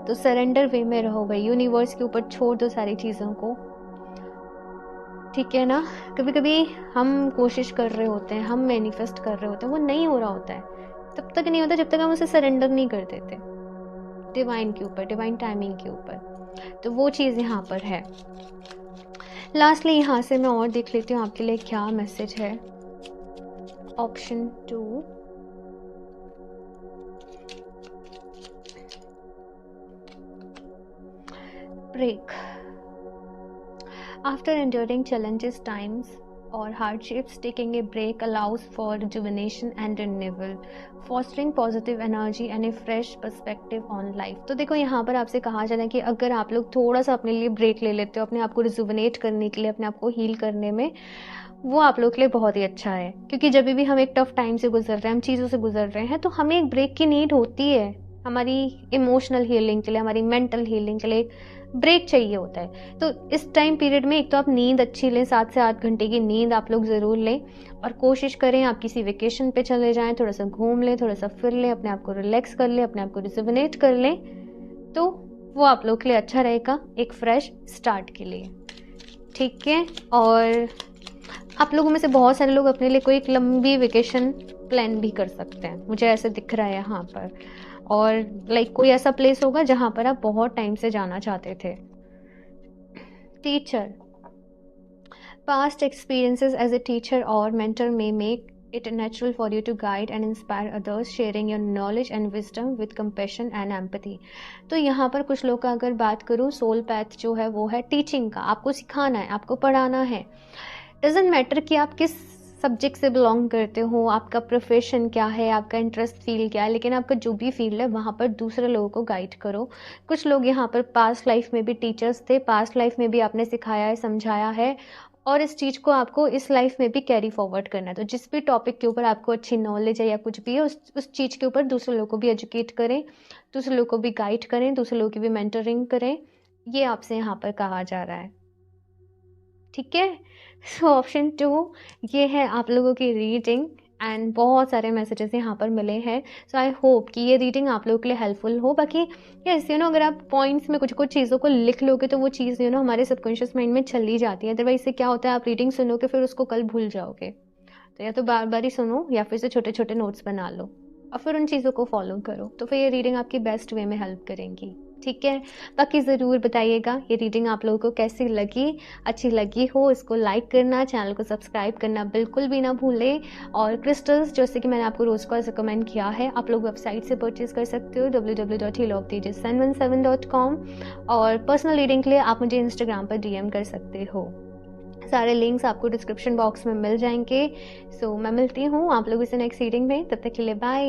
तो सरेंडर वे में रहो भाई, यूनिवर्स के ऊपर छोड़ दो सारी चीज़ों को, ठीक है ना। कभी कभी हम कोशिश कर रहे होते हैं, हम मैनिफेस्ट कर रहे होते हैं, वो नहीं हो रहा होता है, तब तक नहीं होता जब तक हम उसे सरेंडर नहीं कर देते डिवाइन के ऊपर, डिवाइन टाइमिंग के ऊपर। तो वो चीज़ यहाँ पर है। लास्टली यहाँ से मैं और देख लेती हूँ आपके लिए क्या मैसेज है। Option 2, break. After enduring challenges, times or hardships, taking a break allows for rejuvenation and renewal, fostering positive energy and a fresh perspective on life। तो देखो यहाँ पर आपसे कहा जा रहा है कि अगर आप लोग थोड़ा सा अपने लिए ब्रेक ले लेते हो, अपने आप को रिजुवनेट करने के लिए, अपने आप को हील करने में, वो आप लोग के लिए बहुत ही अच्छा है। क्योंकि जब भी हम एक टफ टाइम से गुजर रहे हैं, हम चीज़ों से गुजर रहे हैं, तो हमें एक ब्रेक की नीड होती है। हमारी इमोशनल हीलिंग के लिए, हमारी मेंटल हीलिंग के लिए ब्रेक चाहिए होता है। तो इस टाइम पीरियड में एक तो आप नींद अच्छी लें, 7 से 8 घंटे की नींद आप लोग ज़रूर लें, और कोशिश करें आप किसी वेकेशन पे चले जाएं, थोड़ा सा घूम लें, थोड़ा सा फिर लें, अपने आप को रिलैक्स कर लें, अपने आप को रिजुवनेट कर लें, तो वो आप लोग के लिए अच्छा रहेगा एक फ्रेश स्टार्ट के लिए, ठीक है। और आप लोगों में से बहुत सारे लोग अपने लिए कोई एक लंबी वेकेशन प्लान भी कर सकते हैं, मुझे ऐसे दिख रहा है यहाँ पर। और कोई ऐसा प्लेस होगा जहाँ पर आप बहुत टाइम से जाना चाहते थे। Teacher, past experiences as a teacher और मेंटर में make it natural for you to guide and inspire others, sharing your knowledge and wisdom with compassion and empathy। तो यहाँ पर कुछ लोग का अगर बात करूँ, सोल पैथ जो है वो है टीचिंग का, आपको सिखाना है, आपको पढ़ाना है। डजेंट मैटर कि आप किस सब्जेक्ट से बिलोंग करते हो, आपका प्रोफेशन क्या है, आपका इंटरेस्ट फील्ड क्या है, लेकिन आपका जो भी फील्ड है वहाँ पर दूसरे लोगों को गाइड करो। कुछ लोग यहाँ पर पास्ट लाइफ में भी टीचर्स थे, पास्ट लाइफ में भी आपने सिखाया है, समझाया है, और इस चीज़ को आपको इस लाइफ में भी कैरी फॉरवर्ड करना है। तो जिस भी टॉपिक के ऊपर आपको अच्छी नॉलेज है या कुछ भी है, उस चीज़ के ऊपर दूसरे लोगों को भी एजुकेट करें, दूसरे लोगों को भी गाइड करें, दूसरे लोगों की भी मेंटरिंग करें, ये आपसे यहाँ पर कहा जा रहा है, ठीक है। सो ऑप्शन 2 ये है आप लोगों की रीडिंग, एंड बहुत सारे मैसेजेस यहाँ पर मिले हैं। सो आई होप कि ये रीडिंग आप लोगों के लिए हेल्पफुल हो। बाकी यस अगर आप पॉइंट्स में कुछ कुछ चीज़ों को लिख लोगे तो वो चीज़ हमारे सबकॉन्शियस माइंड में चली जाती है। अदरवाइज से क्या होता है, आप रीडिंग सुनोगे फिर उसको कल भूल जाओगे। तो या तो बार बार ही सुनो या फिर से छोटे छोटे नोट्स बना लो और फिर उन चीज़ों को फॉलो करो, तो फिर ये रीडिंग आपकी बेस्ट वे में हेल्प करेंगी, ठीक है। बाकी ज़रूर बताइएगा ये रीडिंग आप लोगों को कैसी लगी, अच्छी लगी हो इसको लाइक करना, चैनल को सब्सक्राइब करना बिल्कुल भी ना भूलें। और क्रिस्टल्स जैसे कि मैंने आपको रोज़ का रिकमेंड किया है, आप लोग वेबसाइट से परचेज कर सकते हो www.healoftheages717.com, और पर्सनल रीडिंग के लिए आप मुझे इंस्टाग्राम पर DM कर सकते हो। सारे लिंक्स आपको डिस्क्रिप्शन बॉक्स में मिल जाएंगे। सो मैं मिलती हूँ आप लोगों से नेक्स्ट रीडिंग में, तब तक के लिए बाय।